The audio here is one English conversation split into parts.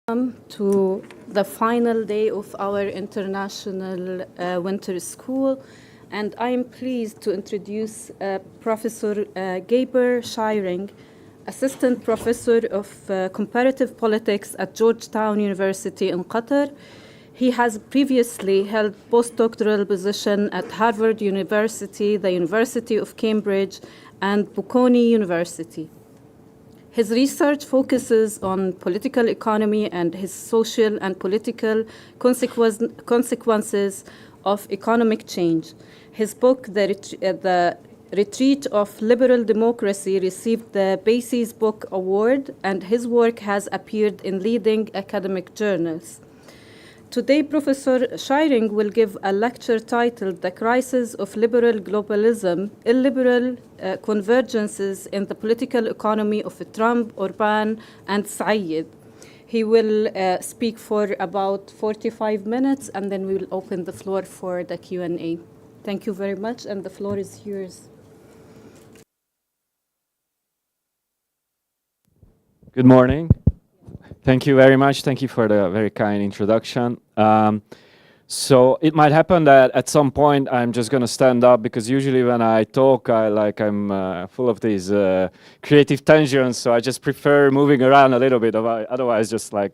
To the final day of our international winter school, and I am pleased to introduce Professor Gabor Scheiring, Assistant Professor of Comparative Politics at Georgetown University in Qatar. He has previously held postdoctoral position at Harvard University, the University of Cambridge, and Bocconi University. His research focuses on political economy and his social and political consequences of economic change. His book, The Retreat of Liberal Democracy, received the Basis Book Award, and his work has appeared in leading academic journals. Today, Professor Scheiring will give a lecture titled The Crisis of Liberal Globalism, Illiberal Convergences in the Political Economy of Trump, Orbán, and Saied. He will speak for about 45 minutes, and then we will open the floor for the Q&A. Thank you very much, and the floor is yours. Good morning. Thank you very much. Thank you for the very kind introduction. So it might happen that at some point I'm just going to stand up, because usually when I talk, I'm full of these creative tensions. So I just prefer moving around a little bit. Otherwise, my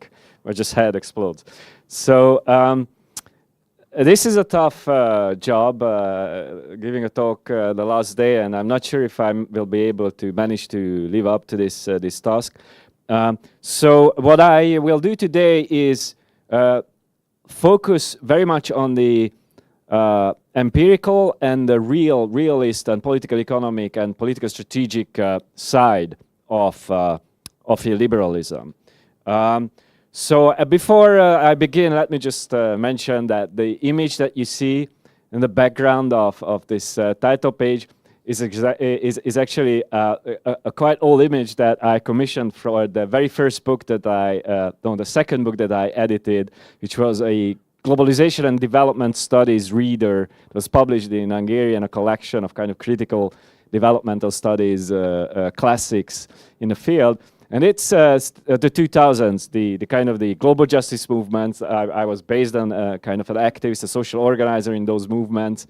head explodes. So this is a tough job, giving a talk the last day, and I'm not sure if I will be able to manage to live up to this task. So what I will do today is focus very much on the empirical and the realist and political economic and political strategic side of illiberalism. So before I begin, let me just mention that the image that you see in the background of this title page is actually a quite old image that I commissioned for the very first book that the second book that I edited, which was a Globalization and Development Studies reader. It was published in Hungary, and a collection of kind of critical developmental studies classics in the field. And it's the 2000s, the kind of the global justice movements. I was based on kind of an activist, a social organizer in those movements.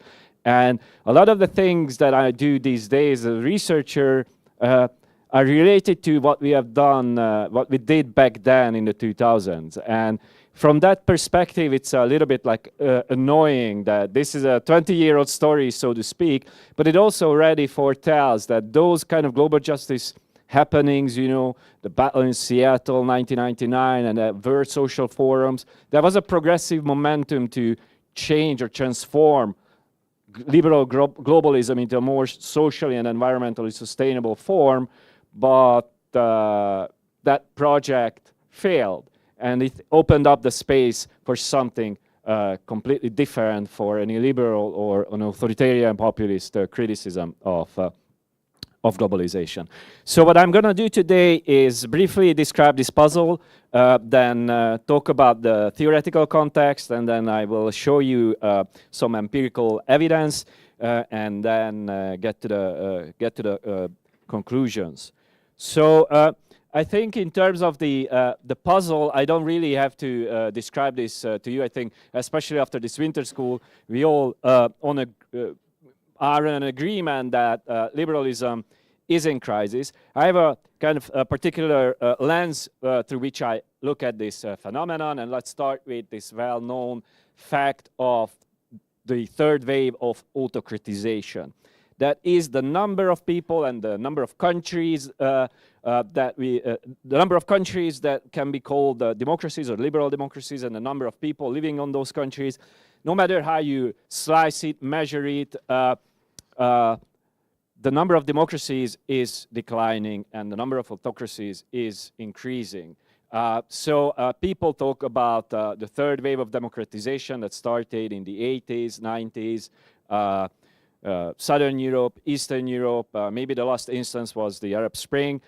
And a lot of the things that I do these days as a researcher are related to what we have done, what we did back then in the 2000s. And from that perspective, it's a little bit like annoying that this is a 20-year-old story, so to speak, but it also already foretells that those kind of global justice happenings, you know, the battle in Seattle, 1999, and the World Social Forums, there was a progressive momentum to change or transform liberal globalism into a more socially and environmentally sustainable form, but that project failed, and it opened up the space for something completely different, for an illiberal or an authoritarian populist criticism of globalization. So what I'm going to do today is briefly describe this puzzle, then talk about the theoretical context, and then I will show you some empirical evidence, and then get to the conclusions. So I think in terms of the puzzle, I don't really have to describe this to you. I think especially after this winter school, we all are in agreement that liberalism is in crisis. I have a kind of a particular lens through which I look at this phenomenon, and let's start with this well-known fact of the third wave of autocratization. That is the number of people and the number of countries the number of countries that can be called democracies or liberal democracies, and the number of people living on those countries. No matter how you slice it, measure it, the number of democracies is declining and the number of autocracies is increasing. So people talk about the third wave of democratization that started in the 80s, 90s, Southern Europe, Eastern Europe, maybe the last instance was the Arab Spring.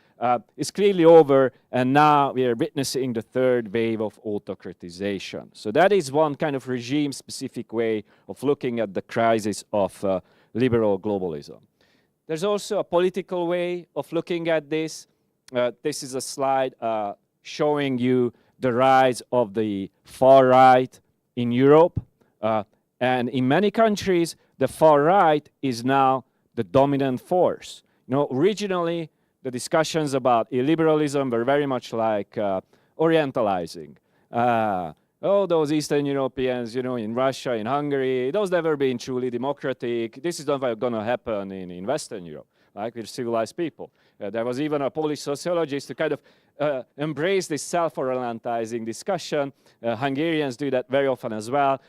It's clearly over, and now we are witnessing the third wave of autocratization. So that is one kind of regime-specific way of looking at the crisis of liberal globalism. There's also a political way of looking at this. This is a slide showing you the rise of the far right in Europe. And in many countries, the far right is now the dominant force. Originally, the discussions about illiberalism were very much like Orientalizing. Those Eastern Europeans, in Russia, in Hungary, those never been truly democratic. This is not going to happen in Western Europe. Like, we're civilized people. There was even a Polish sociologist who kind of embraced this self-orientizing discussion. Hungarians do that very often as well.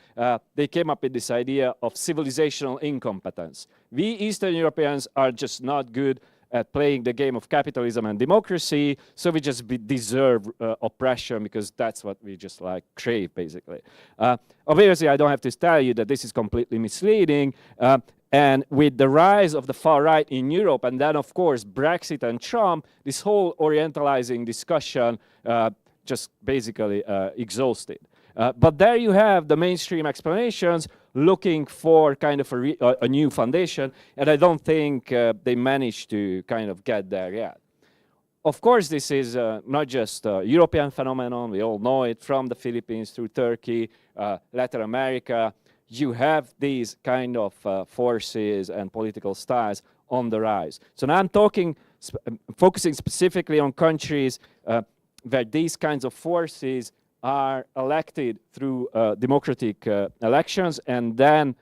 They came up with this idea of civilizational incompetence. We Eastern Europeans are just not good at playing the game of capitalism and democracy, so we just deserve oppression because that's what we just crave, basically. Obviously, I don't have to tell you that this is completely misleading. And with the rise of the far right in Europe, and then, of course, Brexit and Trump, this whole Orientalizing discussion just basically exhausted. But there you have the mainstream explanations looking for kind of a new foundation, and I don't think they managed to kind of get there yet. Of course, this is not just a European phenomenon. We all know it from the Philippines through Turkey, Latin America. You have these kind of forces and political styles on the rise. So now I'm focusing specifically on countries where these kinds of forces are elected through democratic elections and then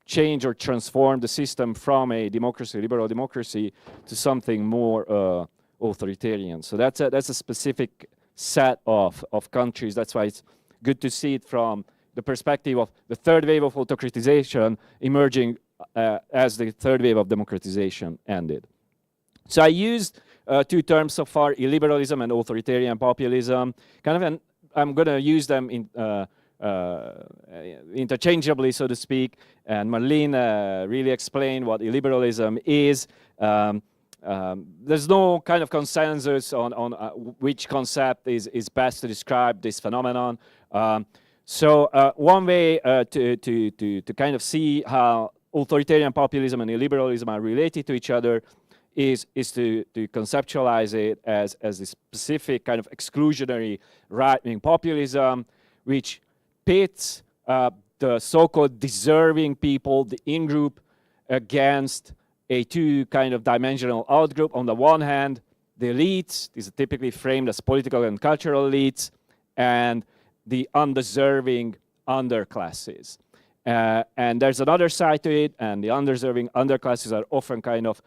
change or transform the system from a democracy, liberal democracy, to something more authoritarian. So that's a specific set of countries. That's why it's good to see it from the perspective of the third wave of autocratization emerging as the third wave of democratization ended. So I used two terms so far, illiberalism and authoritarian populism. I'm going to use them interchangeably, so to speak. And Marlene really explained what illiberalism is. There's no kind of consensus on which concept is best to describe this phenomenon. So one way to kind of see how authoritarian populism and illiberalism are related to each other is to conceptualize it as a specific kind of exclusionary right-wing populism, which pits the so-called deserving people, the in-group, against a two kind of dimensional out-group. On the one hand, the elites, these are typically framed as political and cultural elites, and the undeserving underclasses. And there's another side to it, and the undeserving underclasses are often kind of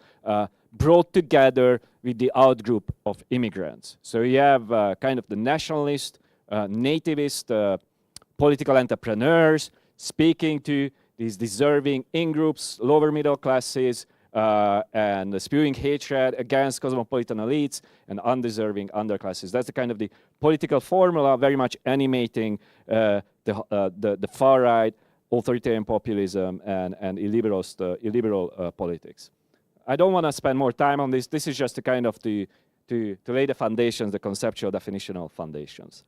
brought together with the outgroup of immigrants. So you have kind of the nationalist, nativist political entrepreneurs speaking to these deserving in-groups, lower middle classes, and spewing hatred against cosmopolitan elites and undeserving underclasses. That's the kind of the political formula very much animating the far right, authoritarian populism, and illiberal politics. I don't want to spend more time on this. This is just to kind of to lay the foundations, the conceptual definitional foundations.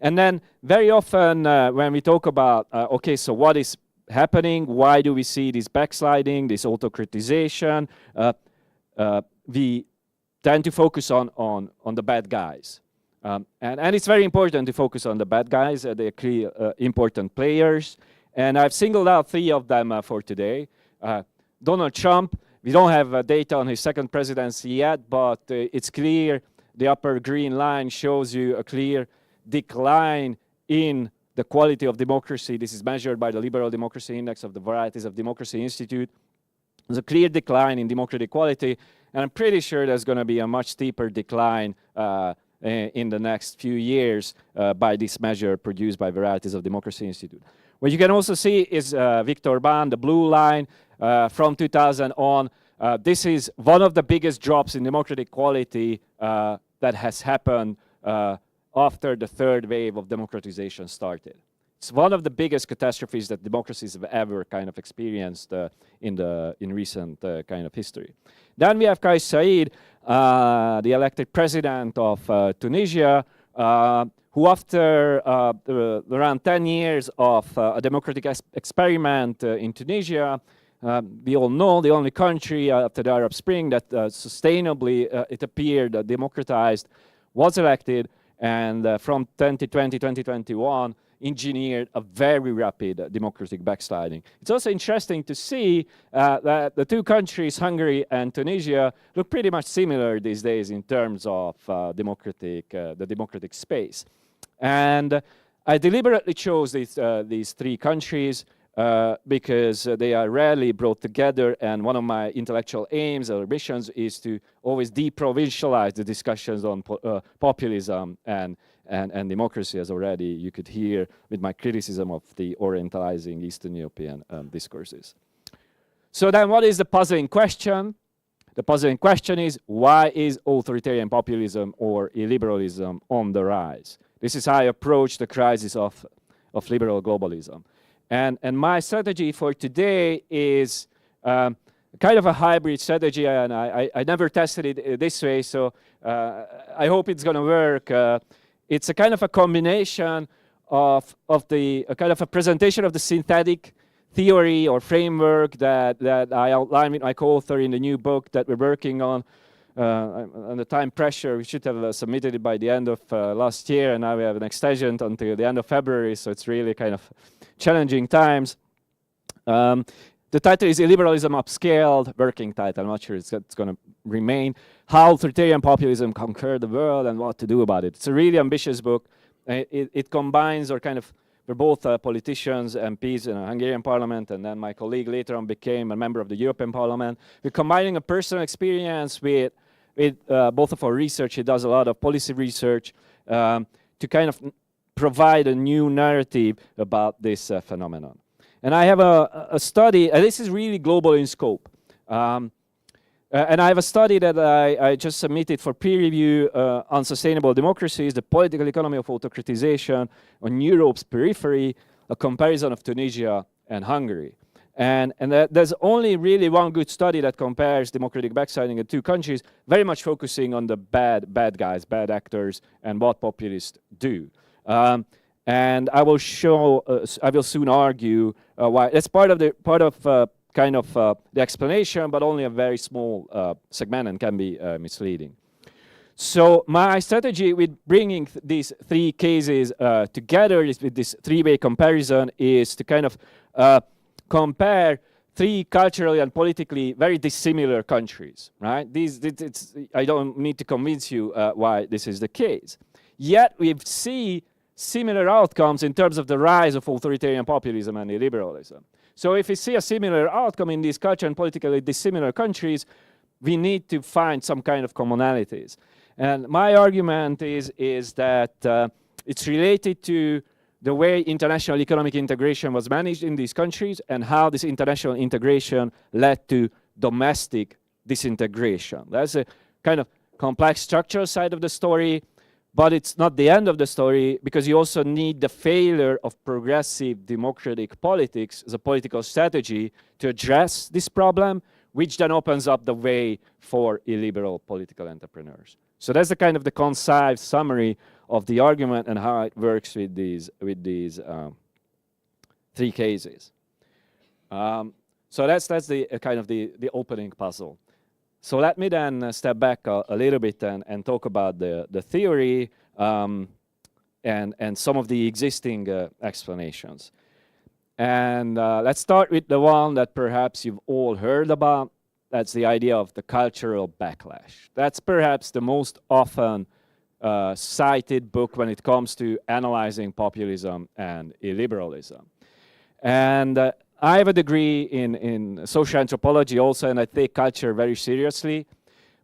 And then very often when we talk about, okay, so what is happening? Why do we see this backsliding, this autocratization? We tend to focus on the bad guys. And it's very important to focus on the bad guys. They're clearly important players. And I've singled out three of them for today. Donald Trump. We don't have data on his second presidency yet, but it's clear the upper green line shows you a clear decline in the quality of democracy. This is measured by the Liberal Democracy Index of the Varieties of Democracy Institute. There's a clear decline in democratic quality, and I'm pretty sure there's going to be a much steeper decline in the next few years by this measure produced by Varieties of Democracy Institute. What you can also see is Viktor Orbán, the blue line, from 2000 on. This is one of the biggest drops in democratic quality that has happened after the third wave of democratization started. It's one of the biggest catastrophes that democracies have ever kind of experienced in recent kind of history. Then we have Kais Saied, the elected president of Tunisia, who after around 10 years of a democratic experiment in Tunisia, we all know the only country after the Arab Spring that sustainably, it appeared, democratized, was elected. and from 2020, 2021, engineered a very rapid democratic backsliding. It's also interesting to see that the two countries, Hungary and Tunisia, look pretty much similar these days in terms of the democratic space. And I deliberately chose these three countries because they are rarely brought together, and one of my intellectual aims or ambitions is to always deprovincialize the discussions on populism and democracy, as already you could hear with my criticism of the orientalizing Eastern European discourses. So then what is the puzzling question? The puzzling question is, why is authoritarian populism or illiberalism on the rise? This is how I approach the crisis of liberal globalism. And my strategy for today is kind of a hybrid strategy, and I never tested it this way, so I hope it's going to work. It's a kind of a combination of a kind of a presentation of the synthetic theory or framework that I outlined with my co-author in the new book that we're working on. Under time pressure, we should have submitted it by the end of last year, and now we have an extension until the end of February, so it's really kind of challenging times. The title is Illiberalism Upscaled, working title. I'm not sure it's going to remain. How Authoritarian Populism Conquered the World and What to Do About It. It's a really ambitious book. It combines, or kind of, we're both politicians, MPs in a Hungarian parliament, and then my colleague later on became a member of the European Parliament. We're combining a personal experience with both of our research. He does a lot of policy research to kind of provide a new narrative about this phenomenon. And I have a study, and this is really global in scope. And I have a study that I just submitted for peer review on sustainable democracies, the political economy of autocratization on Europe's periphery, a comparison of Tunisia and Hungary. And there's only really one good study that compares democratic backsliding in two countries, very much focusing on the bad guys, bad actors, and what populists do. And I will show, I will soon argue why. That's part of the explanation, but only a very small segment and can be misleading. So my strategy with bringing these three cases together with this three-way comparison is to kind of compare three culturally and politically very dissimilar countries, right? I don't need to convince you why this is the case. Yet we see similar outcomes in terms of the rise of authoritarian populism and illiberalism. So if we see a similar outcome in these culturally and politically dissimilar countries, we need to find some kind of commonalities. And my argument is that it's related to the way international economic integration was managed in these countries and how this international integration led to domestic disintegration. That's a kind of complex structural side of the story, but it's not the end of the story, because you also need the failure of progressive democratic politics as a political strategy to address this problem, which then opens up the way for illiberal political entrepreneurs. So that's the kind of the concise summary of the argument and how it works with these three cases. So that's the kind of the opening puzzle. So let me then step back a little bit and talk about the theory and some of the existing explanations. And let's start with the one that perhaps you've all heard about. That's the idea of the cultural backlash. That's perhaps the most often cited book when it comes to analyzing populism and illiberalism. And I have a degree in social anthropology also, and I take culture very seriously.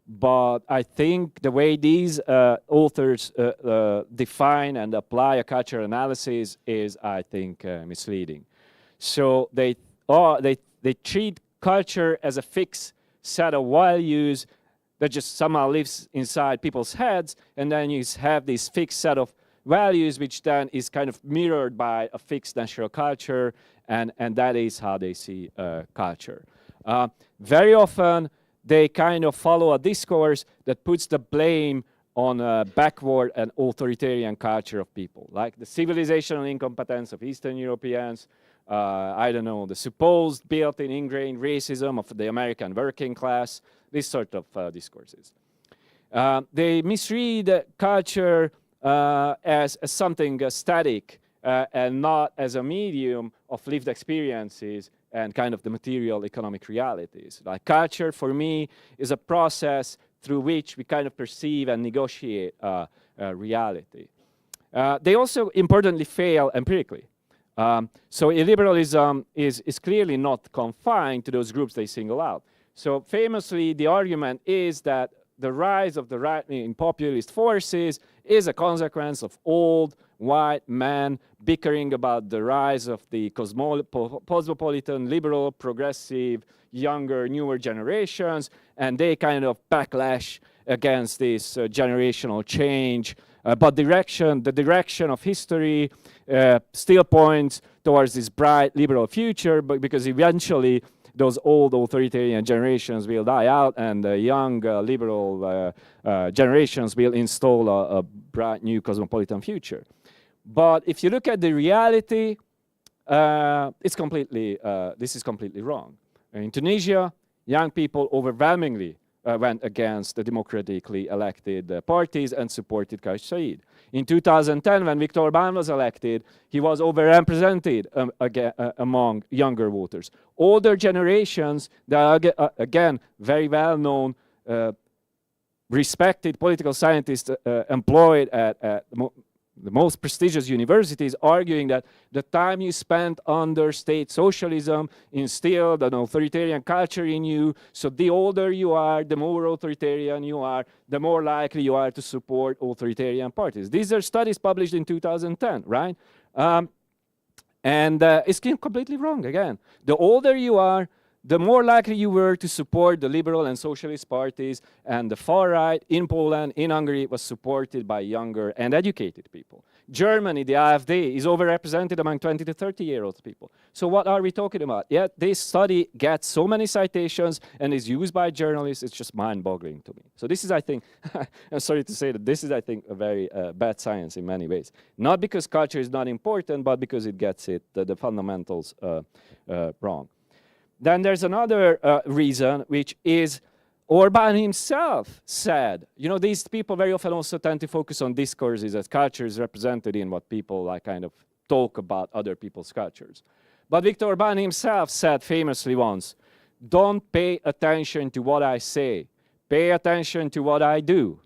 But I think the way these authors define and apply a cultural analysis is, I think, misleading. So they treat culture as a fixed set of values that just somehow lives inside people's heads, and then you have this fixed set of values which then is kind of mirrored by a fixed national culture, and that is how they see culture. Very often they kind of follow a discourse that puts the blame on a backward and authoritarian culture of people, like the civilizational incompetence of Eastern Europeans, I don't know, the supposed built-in ingrained racism of the American working class, this sort of discourses. They misread culture as something static and not as a medium of lived experiences and kind of the material economic realities. Like culture, for me, is a process through which we kind of perceive and negotiate reality. They also importantly fail empirically. So illiberalism is clearly not confined to those groups they single out. So famously, the argument is that the rise of the right-wing populist forces is a consequence of old white men bickering about the rise of the cosmopolitan, liberal, progressive, younger, newer generations, and they kind of backlash against this generational change. But the direction of history still points towards this bright liberal future, but because eventually those old authoritarian generations will die out and the young liberal generations will install a bright new cosmopolitan future. But if you look at the reality, this is completely wrong. In Tunisia, young people overwhelmingly went against the democratically elected parties and supported Saied. In 2010, when Viktor Orbán was elected, he was overrepresented among younger voters. Older generations, that are again very well-known, respected political scientists employed at the most prestigious universities, arguing that the time you spent under state socialism instilled an authoritarian culture in you, so the older you are, the more authoritarian you are, the more likely you are to support authoritarian parties. These are studies published in 2010, right? And it's completely wrong, again. The older you are, the more likely you were to support the liberal and socialist parties, and the far right in Poland, in Hungary, was supported by younger and educated people. Germany, the AfD, is overrepresented among 20 to 30-year-old people. So what are we talking about? Yet this study gets so many citations and is used by journalists, it's just mind-boggling to me. So this is, I think, I'm sorry to say that this is, I think, a very bad science in many ways. Not because culture is not important, but because it gets the fundamentals wrong. Then there's another reason, which is Orbán himself said, you know, these people very often also tend to focus on discourses as culture is represented in what people like kind of talk about other people's cultures. But Viktor Orbán himself said famously once, don't pay attention to what I say, pay attention to what I do.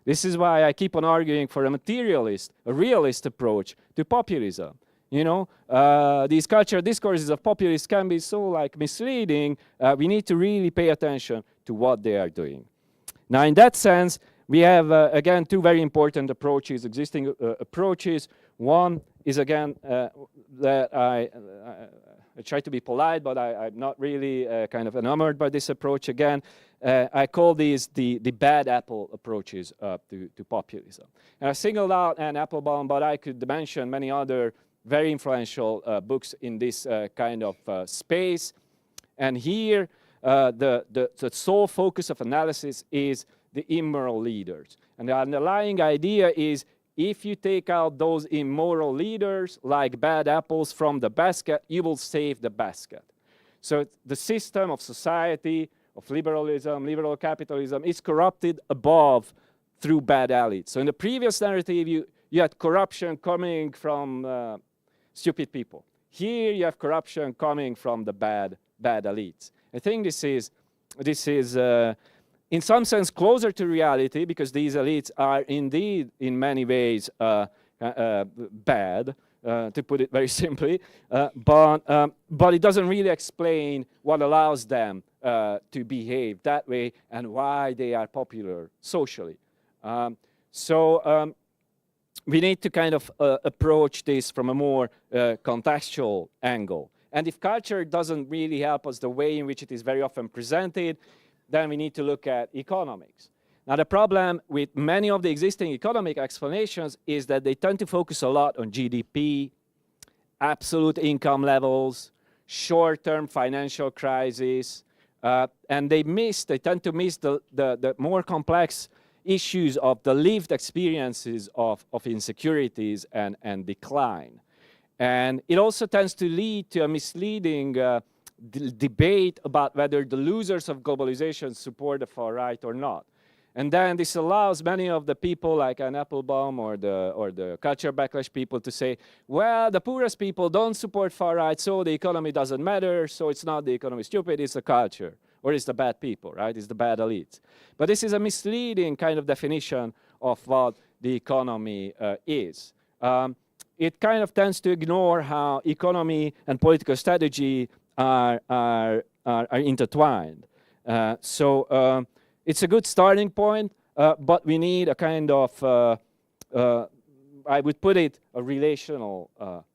This is why I keep on arguing for a materialist, a realist approach to populism. You know, these cultural discourses of populists can be so like misleading. We need to really pay attention to what they are doing. Now, in that sense, we have, again, two very important approaches, existing approaches. One is, again, that I try to be polite, but I'm not really kind of enamored by this approach. Again, I call these the bad apple approaches to populism. And I singled out Anne Applebaum, but I could mention many other very influential books in this kind of space. And here, the sole focus of analysis is the immoral leaders. And the underlying idea is, if you take out those immoral leaders, like bad apples from the basket, you will save the basket. So the system of society, of liberalism, liberal capitalism, is corrupted above through bad elites. So in the previous narrative, you had corruption coming from stupid people. Here you have corruption coming from the bad elites. I think this is in some sense closer to reality, because these elites are indeed in many ways bad, to put it very simply, but it doesn't really explain what allows them to behave that way and why they are popular socially. We need to kind of approach this from a more contextual angle. And if culture doesn't really help us the way in which it is very often presented, then we need to look at economics. Now, the problem with many of the existing economic explanations is that they tend to focus a lot on GDP, absolute income levels, short-term financial crisis, and they tend to miss the more complex issues of the lived experiences of insecurities and decline. And it also tends to lead to a misleading debate about whether the losers of globalization support the far right or not. And then this allows many of the people like an Applebaum or the culture backlash people to say, well, the poorest people don't support far right, so the economy doesn't matter, so it's not the economy stupid, it's the culture, or it's the bad people, right? It's the bad elites. But this is a misleading kind of definition of what the economy is. It kind of tends to ignore how economy and political strategy are intertwined. It's a good starting point, but we need a kind of, I would put it, a relational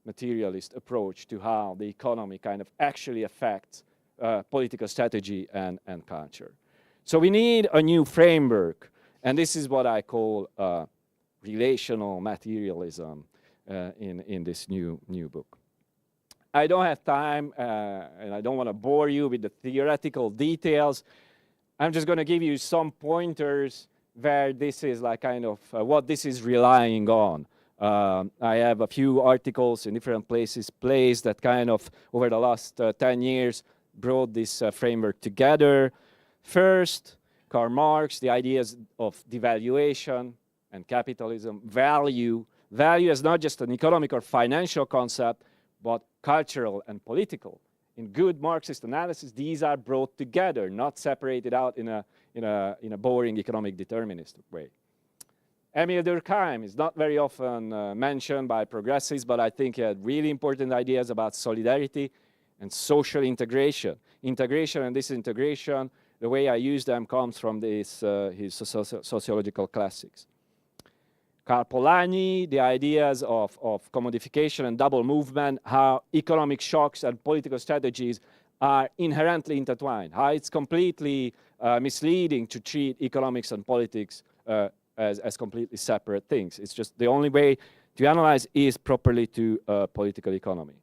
materialist approach to how the economy kind of actually affects political strategy and culture. So we need a new framework, and this is what I call relational materialism in this new book. I don't have time, and I don't want to bore you with the theoretical details. I'm just going to give you some pointers where this is like kind of what this is relying on. I have a few articles in different places that kind of over the last 10 years brought this framework together. First, Karl Marx, the ideas of devaluation and capitalism, value. Value is not just an economic or financial concept, but cultural and political. In good Marxist analysis, these are brought together, not separated out in a boring economic deterministic way. Emile Durkheim is not very often mentioned by progressives, but I think he had really important ideas about solidarity and social integration. Integration and disintegration, the way I use them comes from his sociological classics. Karl Polanyi, the ideas of commodification and double movement, how economic shocks and political strategies are inherently intertwined, how it's completely misleading to treat economics and politics as completely separate things. It's just the only way to analyze is properly to political economy.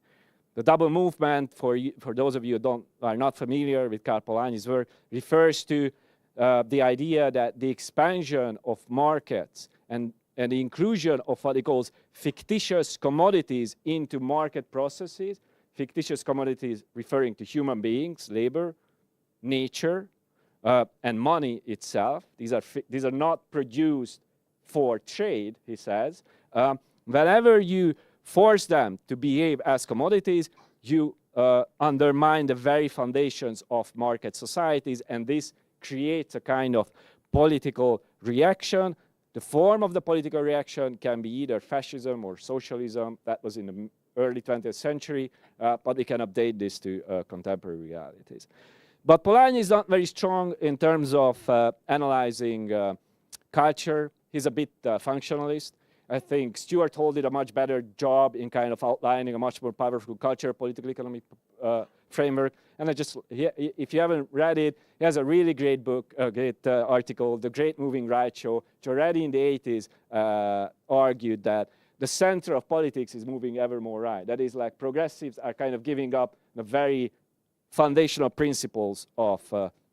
The double movement, for those of you who are not familiar with Karl Polanyi's work, refers to the idea that the expansion of markets and the inclusion of what he calls fictitious commodities into market processes, fictitious commodities referring to human beings, labor, nature, and money itself. These are not produced for trade, he says. Whenever you force them to behave as commodities, you undermine the very foundations of market societies, and this creates a kind of political reaction. The form of the political reaction can be either fascism or socialism. That was in the early 20th century, but we can update this to contemporary realities. But Polanyi is not very strong in terms of analyzing culture. He's a bit functionalist. I think Stuart Hall did a much better job in kind of outlining a much more powerful culture, political economic framework. And if you haven't read it, he has a really great book, a great article, The Great Moving Right Show, which already in the 80s argued that the center of politics is moving ever more right. That is, like, progressives are kind of giving up the very foundational principles of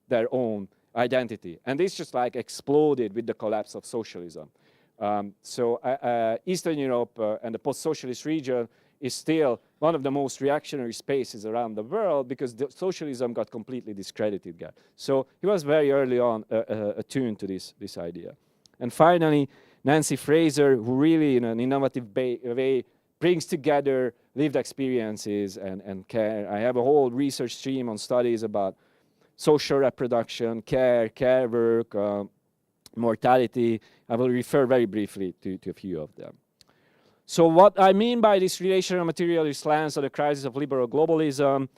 their own identity. And this just like exploded with the collapse of socialism. Eastern Europe and the post-socialist region is still one of the most reactionary spaces around the world because socialism got completely discredited there. So he was very early on attuned to this idea. And finally, Nancy Fraser, who really in an innovative way brings together lived experiences and care. I have a whole research stream on studies about social reproduction, care work, mortality. I will refer very briefly to a few of them. So what I mean by this relational materialist lens on the crisis of liberal globalism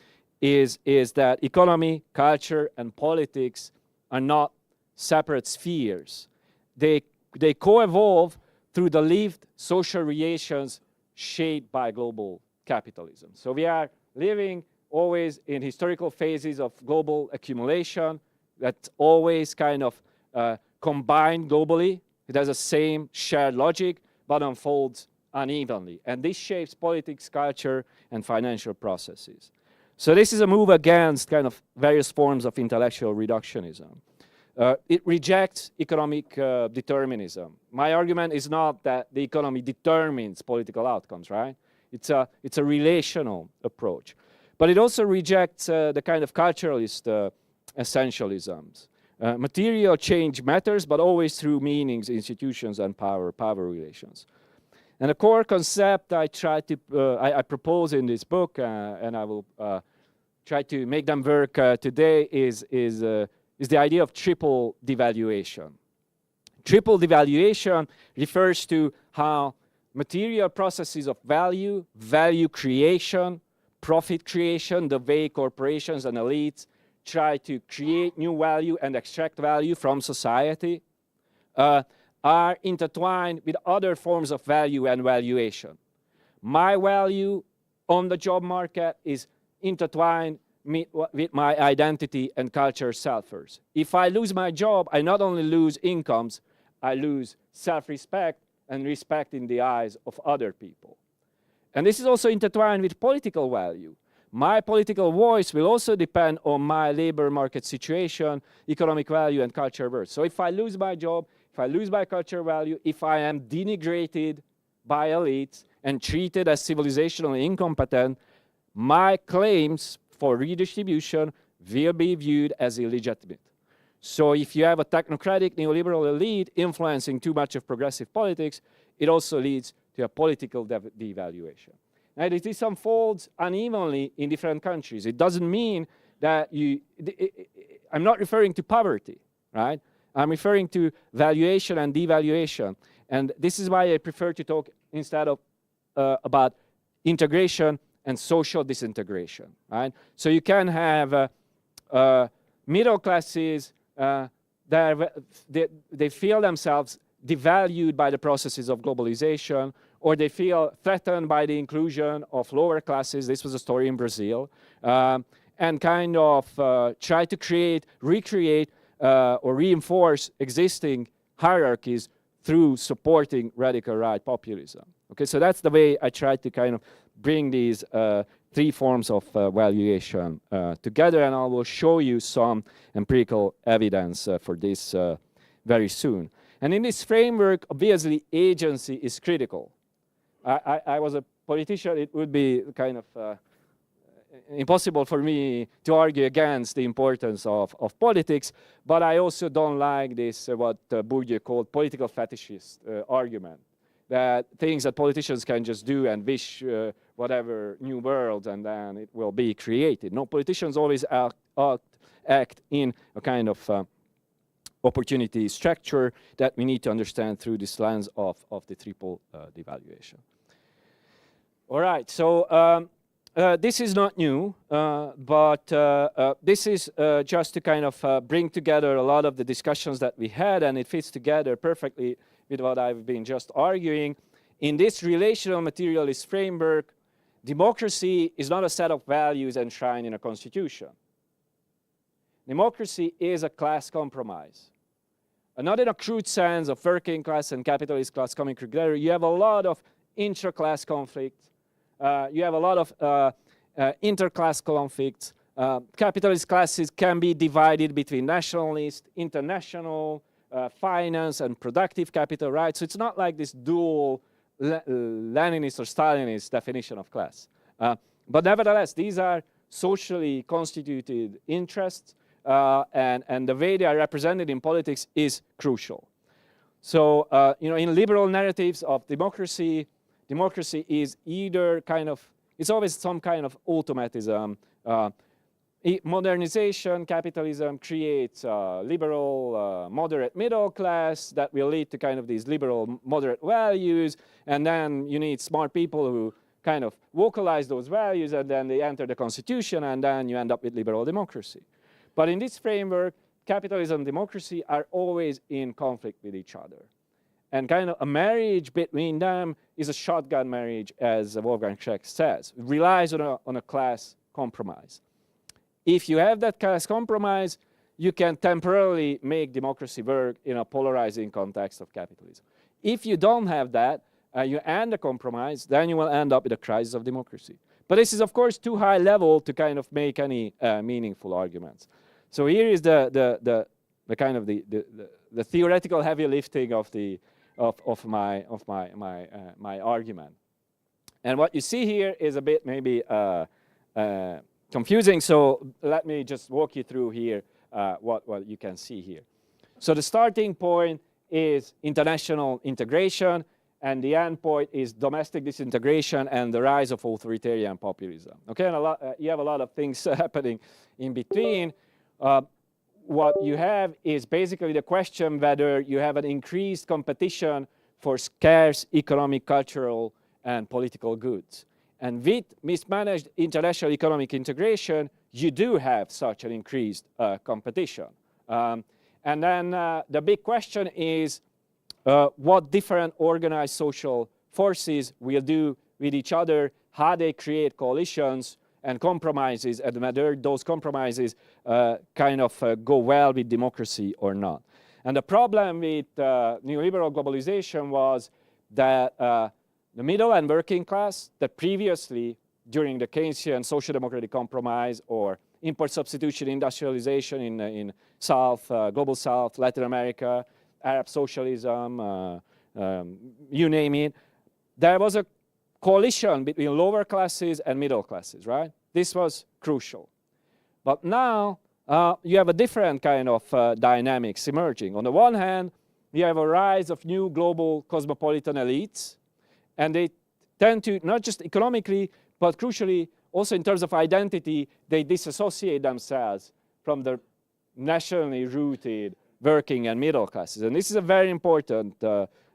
is that economy, culture, and politics are not separate spheres. They co-evolve through the lived social relations shaped by global capitalism. So we are living always in historical phases of global accumulation that always kind of combined globally. It has the same shared logic, but unfolds unevenly. And this shapes politics, culture, and financial processes. So this is a move against kind of various forms of intellectual reductionism. It rejects economic determinism. My argument is not that the economy determines political outcomes, right? It's a relational approach. But it also rejects the kind of culturalist essentialisms. Material change matters, but always through meanings, institutions, and power relations. And the core concept I propose in this book, and I will try to make them work today, is the idea of triple devaluation. Triple devaluation refers to how material processes of value, value creation, profit creation, the way corporations and elites try to create new value and extract value from society, are intertwined with other forms of value and valuation. My value on the job market is intertwined with my identity and culture selfers. If I lose my job, I not only lose incomes, I lose self-respect and respect in the eyes of other people. And this is also intertwined with political value. My political voice will also depend on my labor market situation, economic value, and culture worth. So if I lose my job, if I lose my culture value, if I am denigrated by elites and treated as civilizationally incompetent, my claims for redistribution will be viewed as illegitimate. So if you have a technocratic neoliberal elite influencing too much of progressive politics, it also leads to a political devaluation. And it unfolds unevenly in different countries. It doesn't mean that I'm not referring to poverty, right? I'm referring to valuation and devaluation. And this is why I prefer to talk instead of about integration and social disintegration, right? So you can have middle classes they feel themselves devalued by the processes of globalization, or they feel threatened by the inclusion of lower classes. This was a story in Brazil. And kind of try to recreate, or reinforce existing hierarchies through supporting radical right populism. Okay, so that's the way I try to kind of bring these three forms of valuation together, and I will show you some empirical evidence for this very soon. And in this framework, obviously, agency is critical. I was a politician. It would be kind of impossible for me to argue against the importance of politics, but I also don't like this, what Bourdieu called political fetishist argument, that things that politicians can just do and wish whatever new world and then it will be created. No, politicians always act in a kind of opportunity structure that we need to understand through this lens of the triple devaluation. All right, so this is not new, but this is just to kind of bring together a lot of the discussions that we had, and it fits together perfectly with what I've been just arguing. In this relational materialist framework, democracy is not a set of values enshrined in a constitution. Democracy is a class compromise. Not in a crude sense of working class and capitalist class coming together. You have a lot of intra-class conflicts. You have a lot of inter-class conflicts. Capitalist classes can be divided between nationalist, international, finance, and productive capital, right? So it's not like this dual Leninist or Stalinist definition of class. But nevertheless, these are socially constituted interests, and the way they are represented in politics is crucial. So, in liberal narratives of democracy, democracy is either kind of, it's always some kind of automatism. Modernization, capitalism creates liberal, moderate middle class that will lead to kind of these liberal, moderate values, and then you need smart people who kind of vocalize those values, and then they enter the constitution, and then you end up with liberal democracy. But in this framework, capitalism and democracy are always in conflict with each other. And kind of a marriage between them is a shotgun marriage, as Wolfgang Schreck says. It relies on a class compromise. If you have that class compromise, you can temporarily make democracy work in a polarizing context of capitalism. If you don't have that, you end the compromise, then you will end up with a crisis of democracy. But this is, of course, too high level to kind of make any meaningful arguments. So here is the kind of the theoretical heavy lifting of my argument. And what you see here is a bit maybe confusing, so let me just walk you through here what you can see here. So the starting point is international integration, and the end point is domestic disintegration and the rise of authoritarian populism. Okay, and you have a lot of things happening in between. What you have is basically the question whether you have an increased competition for scarce economic, cultural, and political goods. And with mismanaged international economic integration, you do have such an increased competition. And then the big question is what different organized social forces will do with each other, how they create coalitions and compromises, and whether those compromises kind of go well with democracy or not. And the problem with neoliberal globalization was that the middle and working class that previously, during the Keynesian social democratic compromise or import substitution industrialization in South, Global South, Latin America, Arab socialism, you name it, there was a coalition between lower classes and middle classes, right? This was crucial. But now you have a different kind of dynamics emerging. On the one hand, you have a rise of new global cosmopolitan elites, and they tend to, not just economically, but crucially, also in terms of identity, they disassociate themselves from the nationally rooted working and middle classes. And this is a very important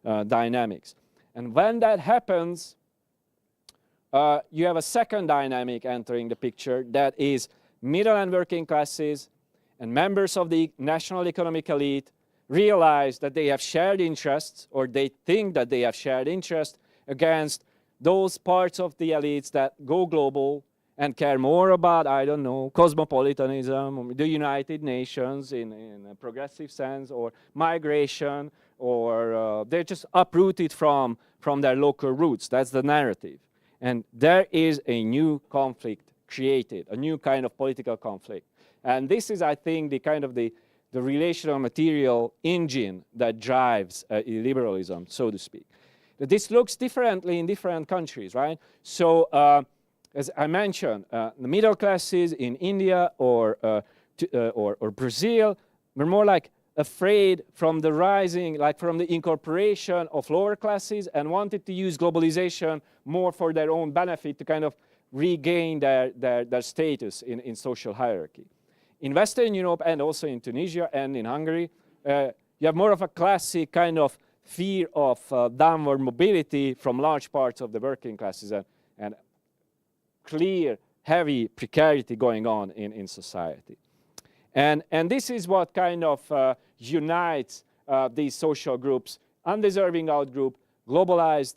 dynamics. And when that happens, you have a second dynamic entering the picture, that is middle and working classes and members of the national economic elite realize that they have shared interests, or they think that they have shared interests against those parts of the elites that go global and care more about, I don't know, cosmopolitanism, the United Nations in a progressive sense, or migration, or they're just uprooted from their local roots. That's the narrative. And there is a new conflict created, a new kind of political conflict. And this is, I think, the kind of the relational material engine that drives illiberalism, so to speak. This looks differently in different countries, right? So, as I mentioned, the middle classes in India or Brazil were more like afraid from the rising, like from the incorporation of lower classes, and wanted to use globalization more for their own benefit to kind of regain their status in social hierarchy. In Western Europe and also in Tunisia and in Hungary, you have more of a classic kind of fear of downward mobility from large parts of the working classes and clear, heavy precarity going on in society. And this is what kind of unites these social groups: undeserving outgroup, globalized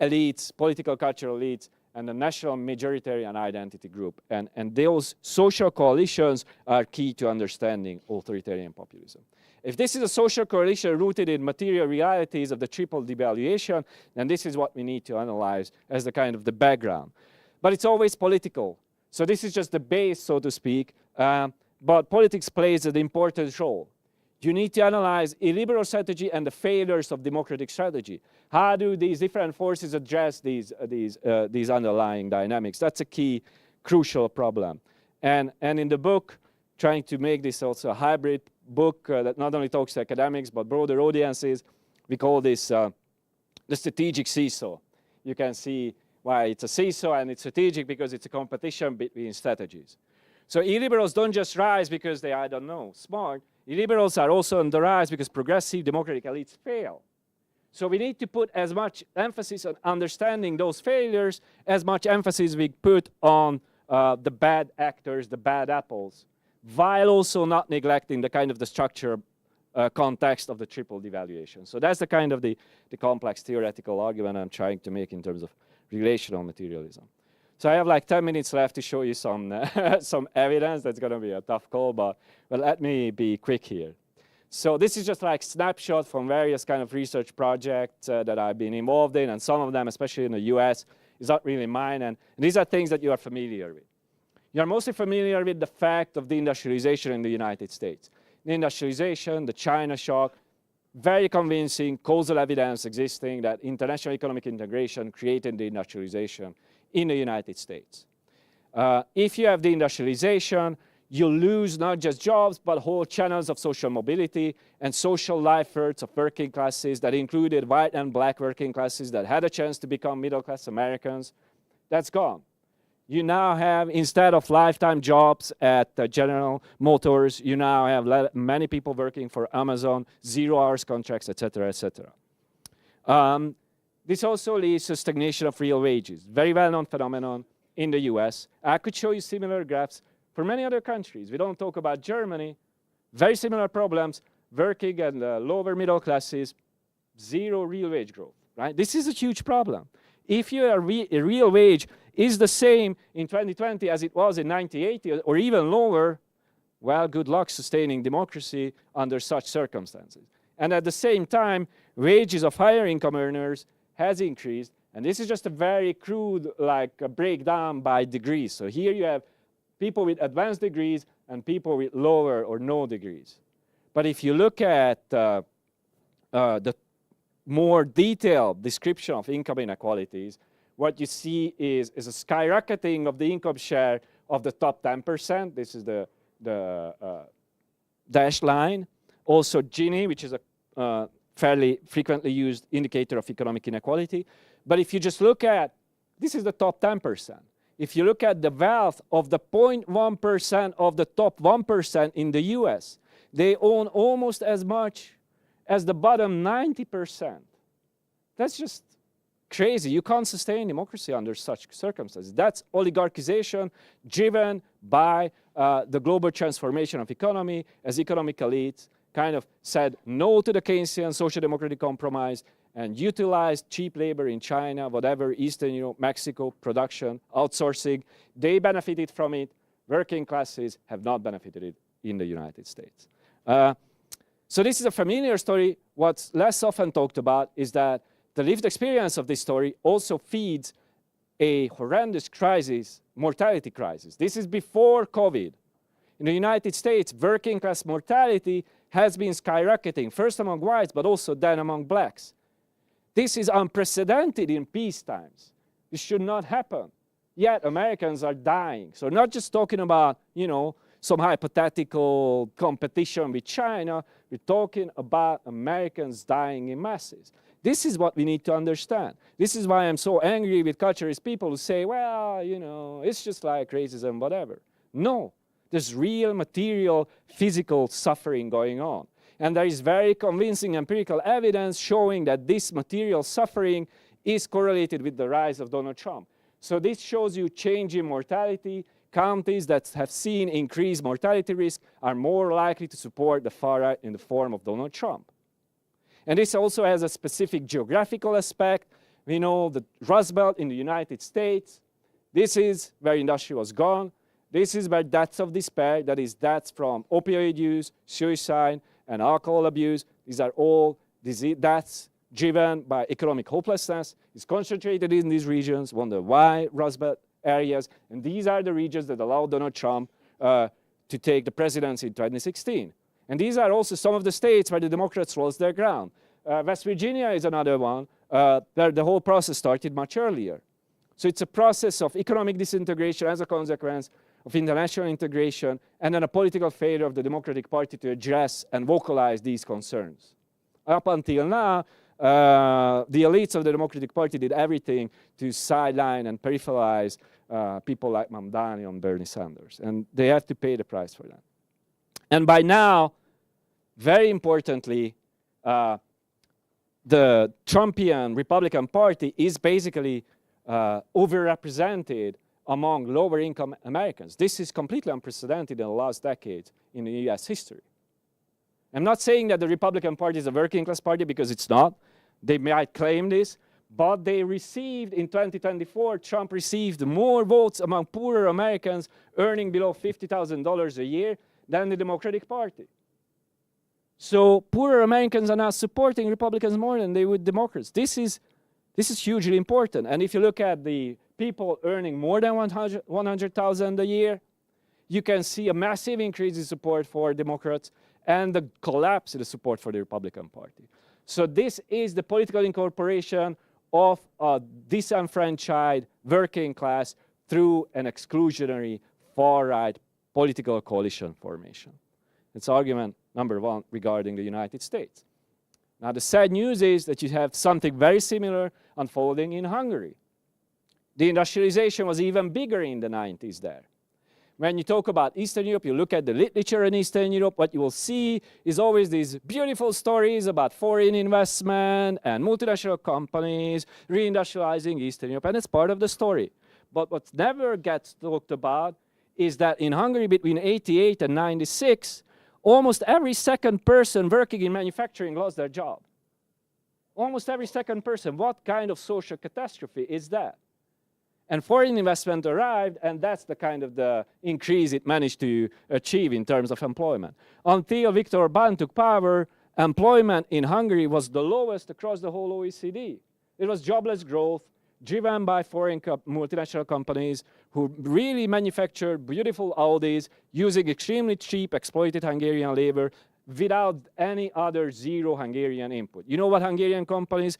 elites, political cultural elites, and the national majoritarian identity group. And those social coalitions are key to understanding authoritarian populism. If this is a social coalition rooted in material realities of the triple devaluation, then this is what we need to analyze as the kind of the background. But it's always political. So this is just the base, so to speak. But politics plays an important role. You need to analyze illiberal strategy and the failures of democratic strategy. How do these different forces address these underlying dynamics? That's a key, crucial problem. And in the book, trying to make this also a hybrid book that not only talks to academics but broader audiences, we call this the strategic seesaw. You can see why it's a seesaw, and it's strategic because it's a competition between strategies. So illiberals don't just rise because they, I don't know, smart. Illiberals are also on the rise because progressive democratic elites fail. So we need to put as much emphasis on understanding those failures, as much emphasis we put on the bad actors, the bad apples, while also not neglecting the kind of the structure context of the triple devaluation. So that's the kind of the complex theoretical argument I'm trying to make in terms of relational materialism. So I have like 10 minutes left to show you some evidence. That's going to be a tough call, but well, let me be quick here. So this is just like snapshot from various kind of research projects that I've been involved in, and some of them, especially in the US, is not really mine. And these are things that you are familiar with. You are mostly familiar with the fact of the industrialization in the United States. The industrialization, the China shock, very convincing causal evidence existing that international economic integration created the industrialization in the United States. If you have the industrialization, you lose not just jobs, but whole channels of social mobility and social livelihoods of working classes that included white and black working classes that had a chance to become middle-class Americans. That's gone. You now have, instead of lifetime jobs at General Motors, you now have many people working for Amazon, 0 hours contracts, etc., etc. This also leads to stagnation of real wages, very well-known phenomenon in the US. I could show you similar graphs for many other countries. We don't talk about Germany, very similar problems, working and lower middle classes, 0 real wage growth, right? This is a huge problem. If your real wage is the same in 2020 as it was in 1980 or even lower, well, good luck sustaining democracy under such circumstances. And at the same time, wages of higher income earners has increased. And this is just a very crude breakdown by degrees. So here you have people with advanced degrees and people with lower or no degrees. But if you look at the more detailed description of income inequalities, what you see is a skyrocketing of the income share of the top 10%. This is the dashed line. Also Gini, which is a fairly frequently used indicator of economic inequality. But if you just look at, this is the top 10%. If you look at the wealth of the 0.1% of the top 1% in the US, they own almost as much as the bottom 90%. That's just crazy. You can't sustain democracy under such circumstances. That's oligarchization driven by the global transformation of economy as economic elites kind of said no to the Keynesian social democratic compromise and utilized cheap labor in China, whatever, Eastern Europe, Mexico, production, outsourcing. They benefited from it. Working classes have not benefited in the United States. So this is a familiar story. What's less often talked about is that the lived experience of this story also feeds a horrendous crisis, mortality crisis. This is before COVID. In the United States, working class mortality has been skyrocketing, first among whites, but also then among blacks. This is unprecedented in peace times. This should not happen. Yet Americans are dying. So not just talking about, some hypothetical competition with China, we're talking about Americans dying in masses. This is what we need to understand. This is why I'm so angry with culturalist people who say, well, it's just like racism, whatever. No, there's real material, physical suffering going on. And there is very convincing empirical evidence showing that this material suffering is correlated with the rise of Donald Trump. So this shows you change in mortality. Counties that have seen increased mortality risk are more likely to support the far right in the form of Donald Trump. And this also has a specific geographical aspect. We know the Rust Belt in the United States. This is where industry was gone. This is where deaths of despair, that is deaths from opioid use, suicide, and alcohol abuse, these are all deaths driven by economic hopelessness. It's concentrated in these regions, wonder why Rust Belt areas, and these are the regions that allowed Donald Trump to take the presidency in 2016. And these are also some of the states where the Democrats lost their ground. West Virginia is another one where the whole process started much earlier. So it's a process of economic disintegration as a consequence of international integration and then a political failure of the Democratic Party to address and vocalize these concerns. Up until now, the elites of the Democratic Party did everything to sideline and peripheralize people like Hamdan and Bernie Sanders, and they have to pay the price for that. And by now, very importantly, the Trumpian Republican Party is basically overrepresented among lower-income Americans. This is completely unprecedented in the last decade in the US history. I'm not saying that the Republican Party is a working-class party, because it's not. They might claim this, but they received, in 2024, Trump received more votes among poorer Americans earning below $50,000 a year than the Democratic Party. So poorer Americans are now supporting Republicans more than they would Democrats. This is hugely important. And if you look at the people earning more than $100,000 a year, you can see a massive increase in support for Democrats and the collapse in the support for the Republican Party. So this is the political incorporation of a disenfranchised working class through an exclusionary far-right political coalition formation. It's argument number one regarding the United States. Now, the sad news is that you have something very similar unfolding in Hungary. The industrialization was even bigger in the 90s there. When you talk about Eastern Europe, you look at the literature in Eastern Europe, what you will see is always these beautiful stories about foreign investment and multinational companies reindustrializing Eastern Europe, and it's part of the story. But what never gets talked about is that in Hungary between 88 and 96, almost every second person working in manufacturing lost their job. Almost every second person. What kind of social catastrophe is that? And foreign investment arrived, and that's the kind of the increase it managed to achieve in terms of employment. Until Viktor Orbán took power, employment in Hungary was the lowest across the whole OECD. It was jobless growth, driven by foreign multinational companies who really manufactured beautiful Audis using extremely cheap exploited Hungarian labor without any other zero Hungarian input. You know what Hungarian companies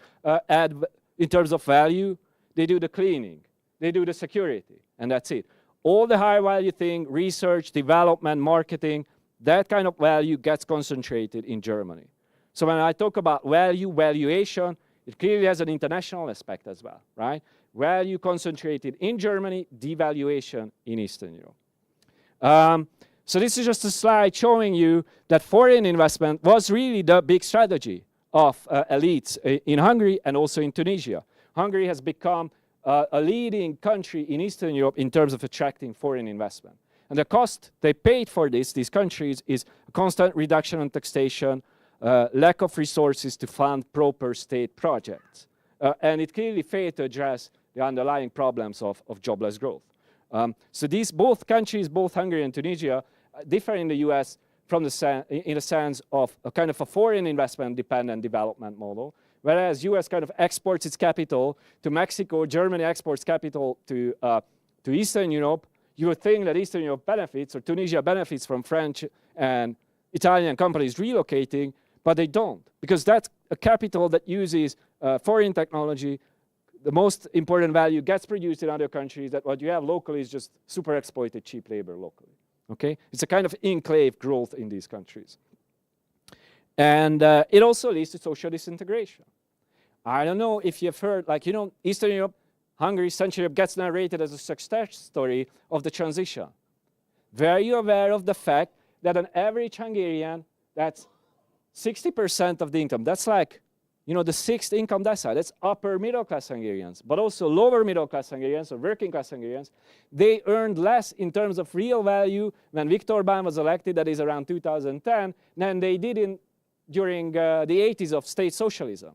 add in terms of value? They do the cleaning. They do the security, and that's it. All the high value thing, research, development, marketing, that kind of value gets concentrated in Germany. So when I talk about value, valuation, it clearly has an international aspect as well, right? Value concentrated in Germany, devaluation in Eastern Europe. So this is just a slide showing you that foreign investment was really the big strategy of elites in Hungary and also in Tunisia. Hungary has become a leading country in Eastern Europe in terms of attracting foreign investment. And the cost they paid for these countries, is a constant reduction in taxation, lack of resources to fund proper state projects. And it clearly failed to address the underlying problems of jobless growth. So these both countries, both Hungary and Tunisia, differ in the US from in the sense of a kind of a foreign investment dependent development model. Whereas US kind of exports its capital to Mexico, Germany exports capital to Eastern Europe, you would think that Eastern Europe benefits, or Tunisia benefits from French and Italian companies relocating, but they don't. Because that's a capital that uses foreign technology. The most important value gets produced in other countries, that what you have locally is just super exploited cheap labor locally. Okay? It's a kind of enclave growth in these countries. And it also leads to social disintegration. I don't know if you've heard, like, you know, Eastern Europe, Hungary, Central Europe gets narrated as a success story of the transition. Were you aware of the fact that an average Hungarian, that's 60% of the income, that's like, you know, the sixth income decile, that's upper middle class Hungarians, but also lower middle class Hungarians or working class Hungarians, they earned less in terms of real value when Viktor Orbán was elected, that is around 2010, than they did during the 80s of state socialism.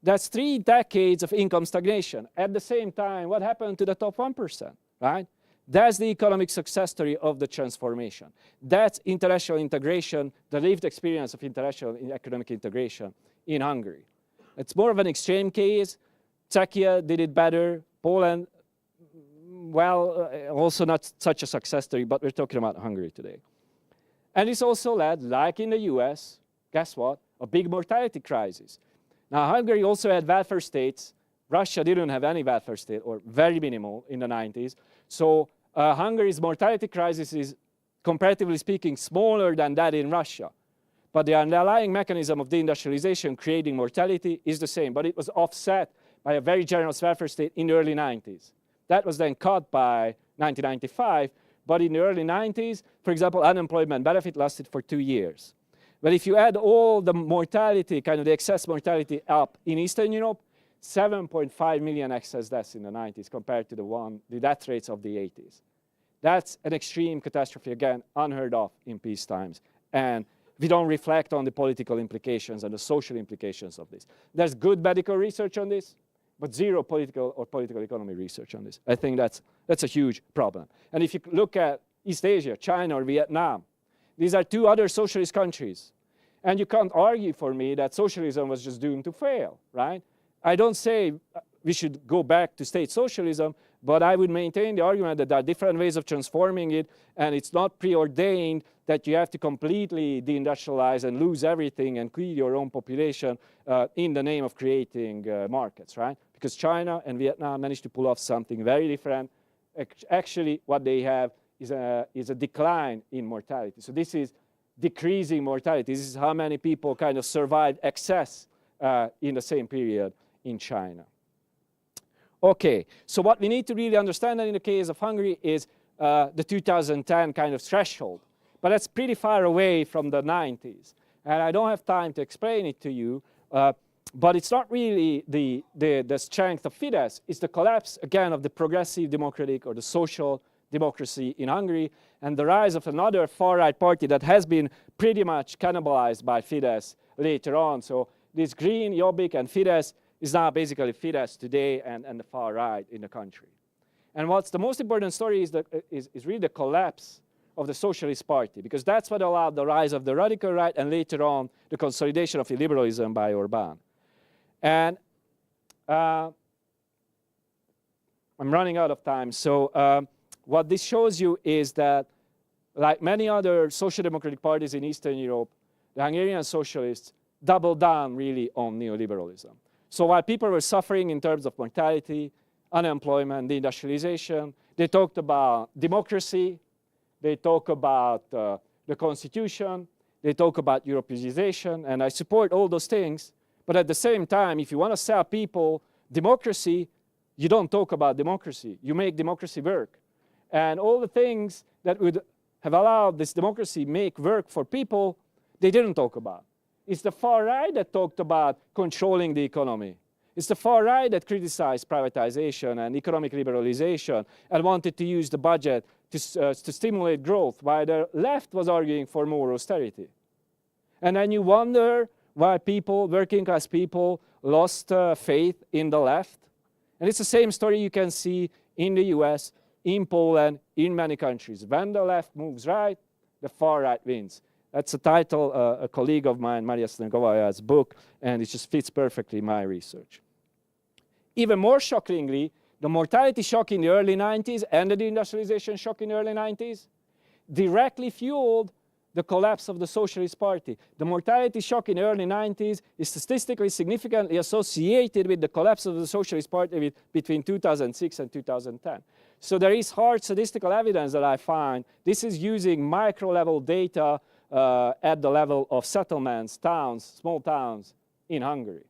That's 3 decades of income stagnation. At the same time, what happened to the top 1%, right? That's the economic success story of the transformation. That's international integration, the lived experience of international economic integration in Hungary. It's more of an extreme case. Czechia did it better. Poland, well, also not such a success story, but we're talking about Hungary today. And it's also led, like in the US, guess what? A big mortality crisis. Now, Hungary also had welfare states. Russia didn't have any welfare state, or very minimal, in the 90s. So Hungary's mortality crisis is, comparatively speaking, smaller than that in Russia. But the underlying mechanism of deindustrialization creating mortality is the same, but it was offset by a very generous welfare state in the early 90s. That was then cut by 1995, but in the early 90s, for example, unemployment benefit lasted for 2 years. But if you add all the mortality, kind of the excess mortality up in Eastern Europe, 7.5 million excess deaths in the 90s compared to the death rates of the 80s. That's an extreme catastrophe, again, unheard of in peace times. And we don't reflect on the political implications and the social implications of this. There's good medical research on this, but zero political or political economy research on this. I think that's a huge problem. And if you look at East Asia, China or Vietnam, these are 2 other socialist countries. And you can't argue for me that socialism was just doomed to fail, right? I don't say we should go back to state socialism, but I would maintain the argument that there are different ways of transforming it, and it's not preordained that you have to completely deindustrialize and lose everything and kill your own population in the name of creating markets, right? Because China and Vietnam managed to pull off something very different. Actually, what they have is a decline in mortality. So this is decreasing mortality. This is how many people kind of survived excess in the same period in China. Okay, so what we need to really understand in the case of Hungary is the 2010 kind of threshold. But that's pretty far away from the 90s. And I don't have time to explain it to you, but it's not really the strength of Fidesz. It's the collapse, again, of the progressive democratic or the social democracy in Hungary, and the rise of another far-right party that has been pretty much cannibalized by Fidesz later on. So this Green, Jobbik, and Fidesz is now basically Fidesz today and the far right in the country. And what's the most important story is really the collapse of the Socialist Party, because that's what allowed the rise of the radical right and later on the consolidation of illiberalism by Orbán. And I'm running out of time, so what this shows you is that, like many other social democratic parties in Eastern Europe, the Hungarian socialists doubled down really on neoliberalism. So while people were suffering in terms of mortality, unemployment, deindustrialization, they talked about democracy, they talk about the constitution, they talk about Europeanization, and I support all those things. But at the same time, if you want to sell people democracy, you don't talk about democracy. You make democracy work. And all the things that would have allowed this democracy make work for people, they didn't talk about. It's the far right that talked about controlling the economy. It's the far right that criticized privatization and economic liberalization and wanted to use the budget to stimulate growth, while the left was arguing for more austerity. And then you wonder why people, working class people, lost faith in the left. And it's the same story you can see in the US, in Poland, in many countries. When the left moves right, the far right wins. That's a title, a colleague of mine, Maria Stankova's book, and it just fits perfectly my research. Even more shockingly, the mortality shock in the early 90s and the deindustrialization shock in the early 90s directly fueled the collapse of the Socialist Party. The mortality shock in the early 90s is statistically significantly associated with the collapse of the Socialist Party between 2006 and 2010. So there is hard statistical evidence that I find. This is using micro-level data at the level of settlements, towns, small towns in Hungary.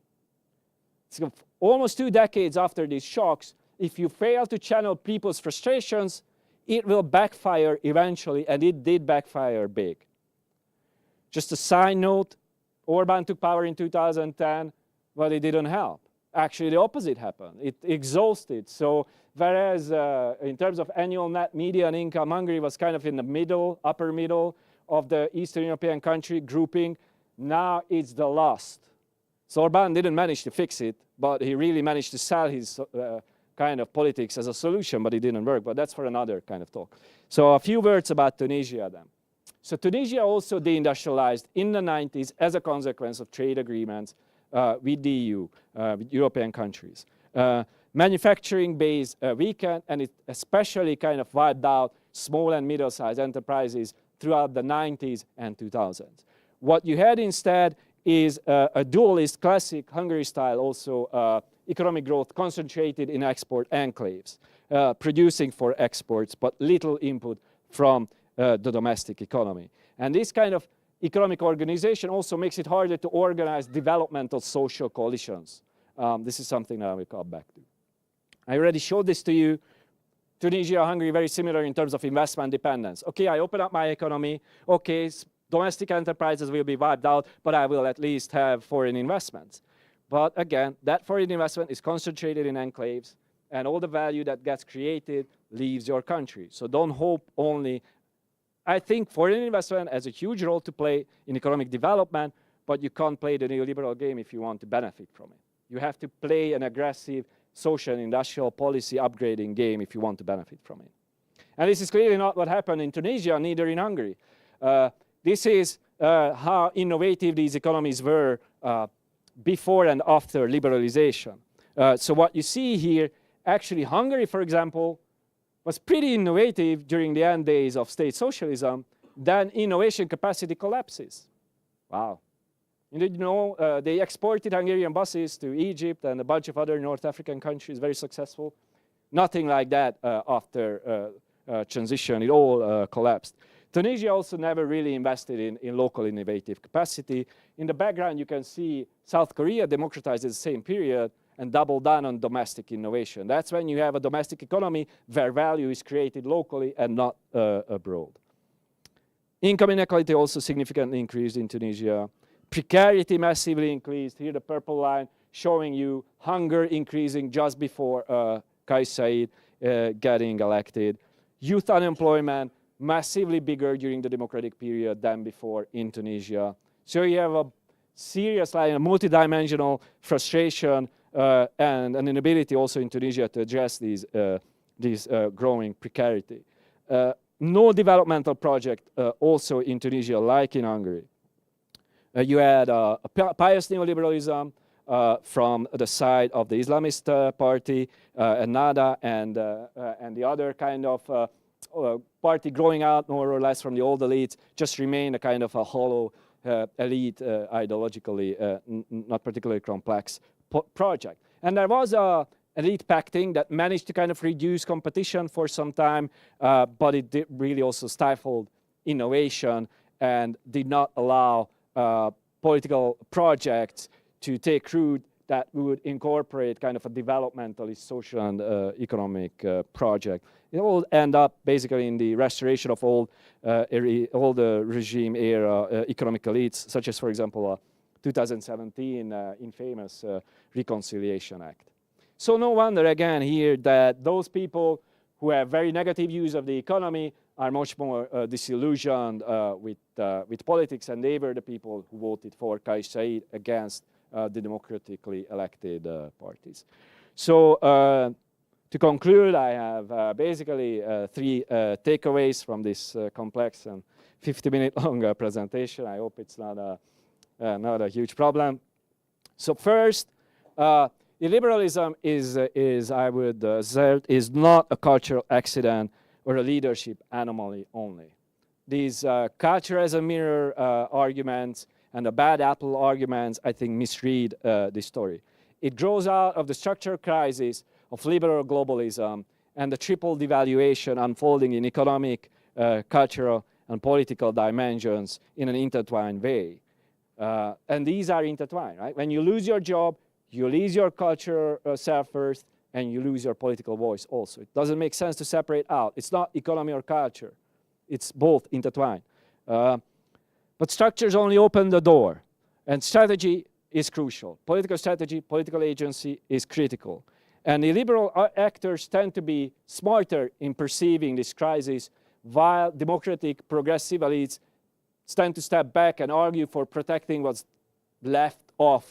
So almost 2 decades after these shocks, if you fail to channel people's frustrations, it will backfire eventually, and it did backfire big. Just a side note, Orbán took power in 2010, but it didn't help. Actually, the opposite happened. It exhausted. So whereas in terms of annual net median income, Hungary was kind of in the middle, upper middle of the Eastern European country grouping, now it's the last. So Orbán didn't manage to fix it, but he really managed to sell his kind of politics as a solution, but it didn't work. But that's for another kind of talk. So a few words about Tunisia then. So Tunisia also deindustrialized in the 90s as a consequence of trade agreements with the EU, with European countries. Manufacturing base weakened, and it especially kind of wiped out small and middle-sized enterprises throughout the 90s and 2000s. What you had instead is a dualist, classic Hungary style also economic growth concentrated in export enclaves, producing for exports, but little input from the domestic economy. And this kind of economic organization also makes it harder to organize developmental social coalitions. This is something that I will come back to. I already showed this to you. Tunisia, Hungary, very similar in terms of investment dependence. Okay, I open up my economy. Okay, domestic enterprises will be wiped out, but I will at least have foreign investments. But again, that foreign investment is concentrated in enclaves, and all the value that gets created leaves your country. So don't hope only. I think foreign investment has a huge role to play in economic development, but you can't play the neoliberal game if you want to benefit from it. You have to play an aggressive social and industrial policy upgrading game if you want to benefit from it. And this is clearly not what happened in Tunisia, neither in Hungary. This is how innovative these economies were before and after liberalization. So what you see here, actually Hungary, for example, was pretty innovative during the end days of state socialism. Then innovation capacity collapses. Wow. You know, they exported Hungarian buses to Egypt and a bunch of other North African countries, very successful. Nothing like that after transition, it all collapsed. Tunisia also never really invested in local innovative capacity. In the background, you can see South Korea democratized at the same period and doubled down on domestic innovation. That's when you have a domestic economy where value is created locally and not abroad. Income inequality also significantly increased in Tunisia. Precarity massively increased. Here the purple line showing you hunger increasing just before Kais Saied getting elected. Youth unemployment massively bigger during the democratic period than before in Tunisia. So you have a serious, like, a multidimensional frustration and an inability also in Tunisia to address these growing precarity. No developmental project also in Tunisia like in Hungary. You had a pious neoliberalism from the side of the Islamist party, Ennahda, and the other kind of party growing out more or less from the old elites, just remained a kind of a hollow elite, ideologically not particularly complex project. And there was a elite pacting that managed to kind of reduce competition for some time, but it did really also stifled innovation and did not allow political projects to take root that would incorporate kind of a developmentalist social and economic project. It will end up basically in the restoration of all the regime era economic elites, such as, for example, 2017 infamous Reconciliation Act. So no wonder, again, here that those people who have very negative views of the economy are much more disillusioned with politics, and they were the people who voted for Kais Saied against the democratically elected parties. So to conclude, I have basically three takeaways from this complex and 50-minute long presentation. I hope it's not a huge problem. So first, illiberalism is I would assert, is not a cultural accident or a leadership anomaly only. These culture as a mirror arguments and the bad apple arguments, I think, misread this story. It grows out of the structural crisis of liberal globalism and the triple devaluation unfolding in economic, cultural, and political dimensions in an intertwined way. And these are intertwined, right? When you lose your job, you lose your culture self first, and you lose your political voice also. It doesn't make sense to separate out. It's not economy or culture. It's both intertwined. But structures only open the door, and strategy is crucial. Political strategy, political agency is critical. And illiberal actors tend to be smarter in perceiving this crisis, while democratic progressive elites tend to step back and argue for protecting what's left of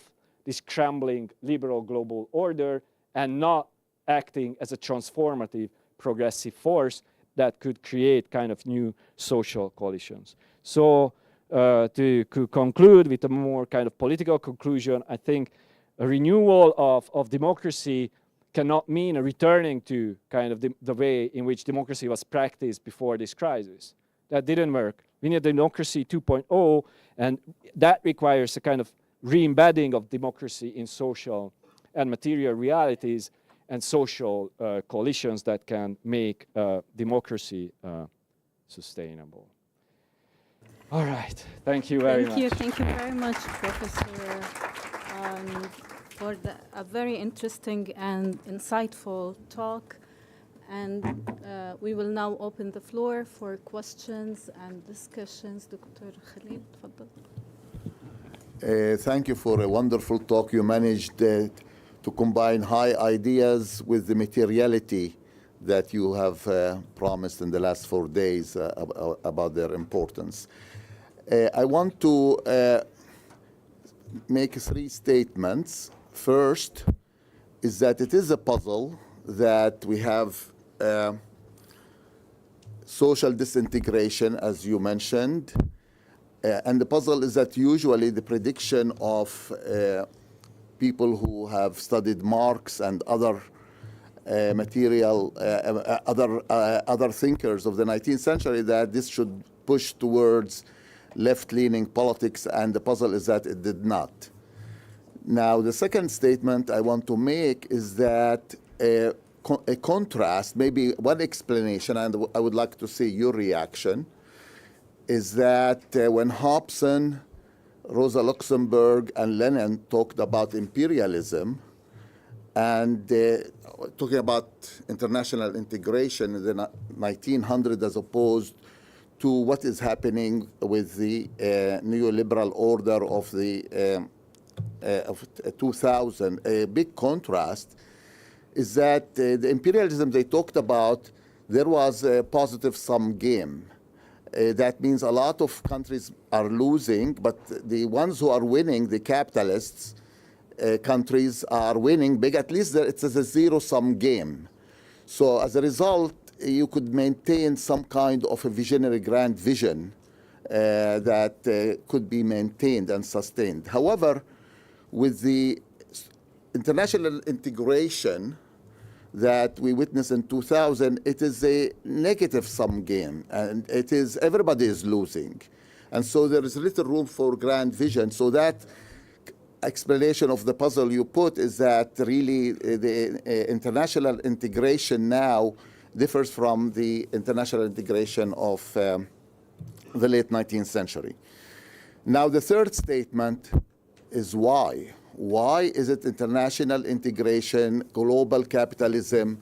this crumbling liberal global order and not acting as a transformative progressive force that could create kind of new social coalitions. So to conclude with a more kind of political conclusion, I think a renewal of democracy cannot mean a returning to kind of the way in which democracy was practiced before this crisis. That didn't work. We need democracy 2.0, and that requires a kind of re-embedding of democracy in social and material realities and social coalitions that can make democracy sustainable. All right, thank you very much. Thank you very much, Professor, for a very interesting and insightful talk. And we will now open the floor for questions and discussions. Dr. Khalid, تفضل. Thank you for a wonderful talk. You managed to combine high ideas with the materiality that you have promised in the last 4 days about their importance. I want to make 3 statements. First is that it is a puzzle that we have social disintegration, as you mentioned. And the puzzle is that usually the prediction of people who have studied Marx and other other thinkers of the 19th century, that this should push towards left-leaning politics, and the puzzle is that it did not. Now, the second statement I want to make is that a contrast, maybe one explanation, and I would like to see your reaction, is that when Hobson, Rosa Luxemburg, and Lenin talked about imperialism and talking about international integration in the 1900s as opposed to what is happening with the neoliberal order of the of 2000, a big contrast is that the imperialism they talked about, there was a positive sum game. That means a lot of countries are losing, but the ones who are winning, the capitalists countries are winning big. At least it's a zero-sum game. So as a result, you could maintain some kind of a visionary grand vision that could be maintained and sustained. However, with the international integration that we witnessed in 2000, it is a negative sum game, and it is everybody is losing. And so there is little room for grand vision. So that explanation of the puzzle you put is that really the international integration now differs from the international integration of the late 19th century. Now, the third statement is why. Why is it international integration, global capitalism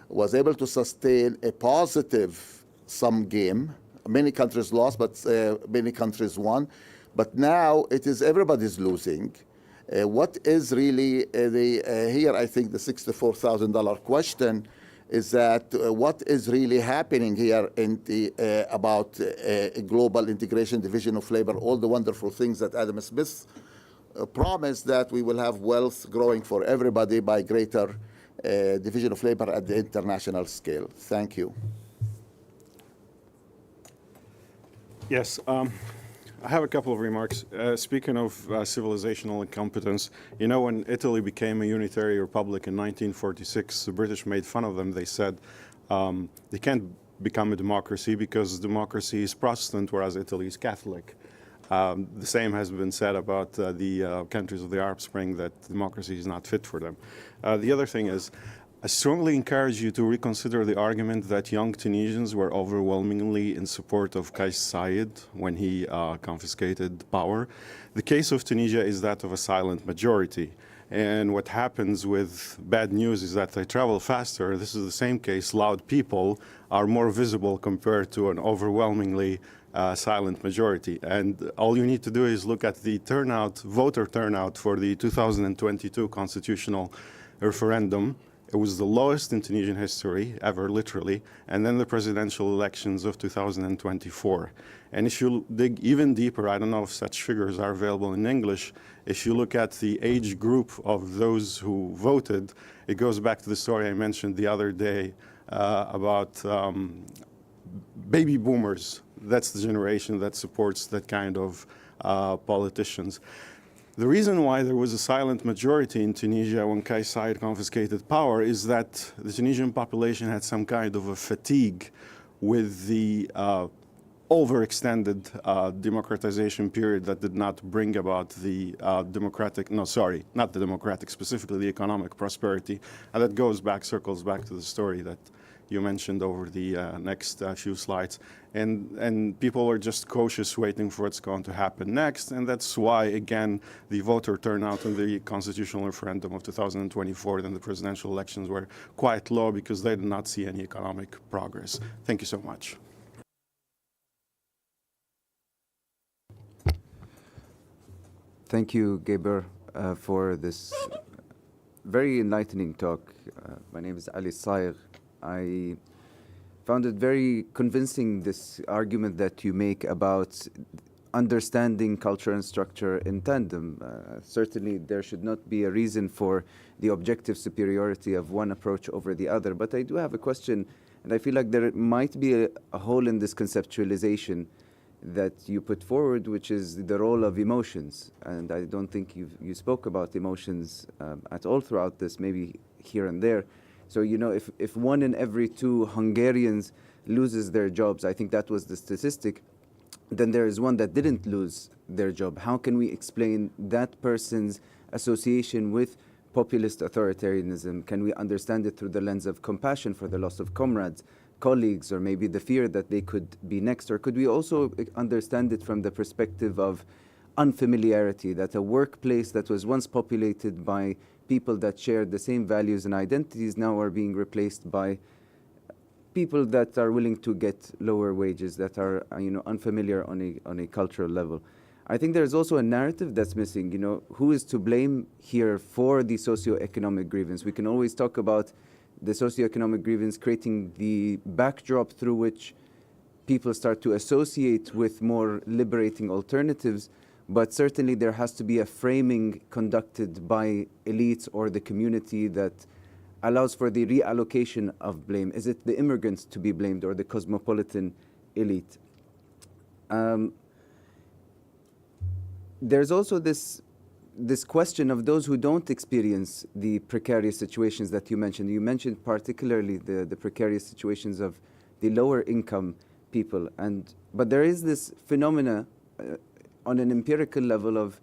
was able to sustain a positive sum game? Many countries lost, but many countries won. But now it is everybody's losing. What is really here, I think the $64,000 question is that what is really happening here in the, about global integration, division of labor, all the wonderful things that Adam Smith promised, that we will have wealth growing for everybody by greater division of labor at the international scale. Thank you. Yes, I have a couple of remarks. Speaking of civilizational incompetence, you know, when Italy became a unitary republic in 1946, the British made fun of them. They said they can't become a democracy because democracy is Protestant, whereas Italy is Catholic. The same has been said about the countries of the Arab Spring, that democracy is not fit for them. The other thing is, I strongly encourage you to reconsider the argument that young Tunisians were overwhelmingly in support of Kais Saied when he confiscated power. The case of Tunisia is that of a silent majority. And what happens with bad news is that they travel faster. This is the same case. Loud people are more visible compared to an overwhelmingly silent majority. And all you need to do is look at the turnout, voter turnout for the 2022 constitutional referendum. It was the lowest in Tunisian history ever, literally, and then the presidential elections of 2024. And if you dig even deeper, I don't know if such figures are available in English, if you look at the age group of those who voted, it goes back to the story I mentioned the other day about baby boomers. That's the generation that supports that kind of politicians. The reason why there was a silent majority in Tunisia when Kais Saied confiscated power is that the Tunisian population had some kind of a fatigue with the overextended democratization period that did not bring about the specifically the economic prosperity. And that goes back, circles back to the story that you mentioned over the next few slides. And people are just cautious, waiting for what's going to happen next. And that's why, again, the voter turnout in the constitutional referendum of 2024 and the presidential elections were quite low, because they did not see any economic progress. Thank you so much. Thank you, Gabor, for this very enlightening talk. My name is Ali Saied. I found it very convincing, this argument that you make about understanding culture and structure in tandem. Certainly, there should not be a reason for the objective superiority of one approach over the other. But I do have a question, and I feel like there might be a hole in this conceptualization that you put forward, which is the role of emotions. And I don't think you spoke about emotions at all throughout this, maybe here and there. So, you know, if 1 in every 2 Hungarians loses their jobs, I think that was the statistic, then there is one that didn't lose their job. How can we explain that person's association with populist authoritarianism? Can we understand it through the lens of compassion for the loss of comrades, colleagues, or maybe the fear that they could be next? Or could we also understand it from the perspective of unfamiliarity, that a workplace that was once populated by people that shared the same values and identities now are being replaced by people that are willing to get lower wages, that are unfamiliar on a cultural level? I think there's also a narrative that's missing. Who is to blame here for the socioeconomic grievance? We can always talk about the socioeconomic grievance creating the backdrop through which people start to associate with more liberating alternatives, but certainly there has to be a framing conducted by elites or the community that allows for the reallocation of blame. Is it the immigrants to be blamed or the cosmopolitan elite? There's also this question of those who don't experience the precarious situations that you mentioned. You mentioned particularly the precarious situations of the lower income people. But there is this phenomena on an empirical level of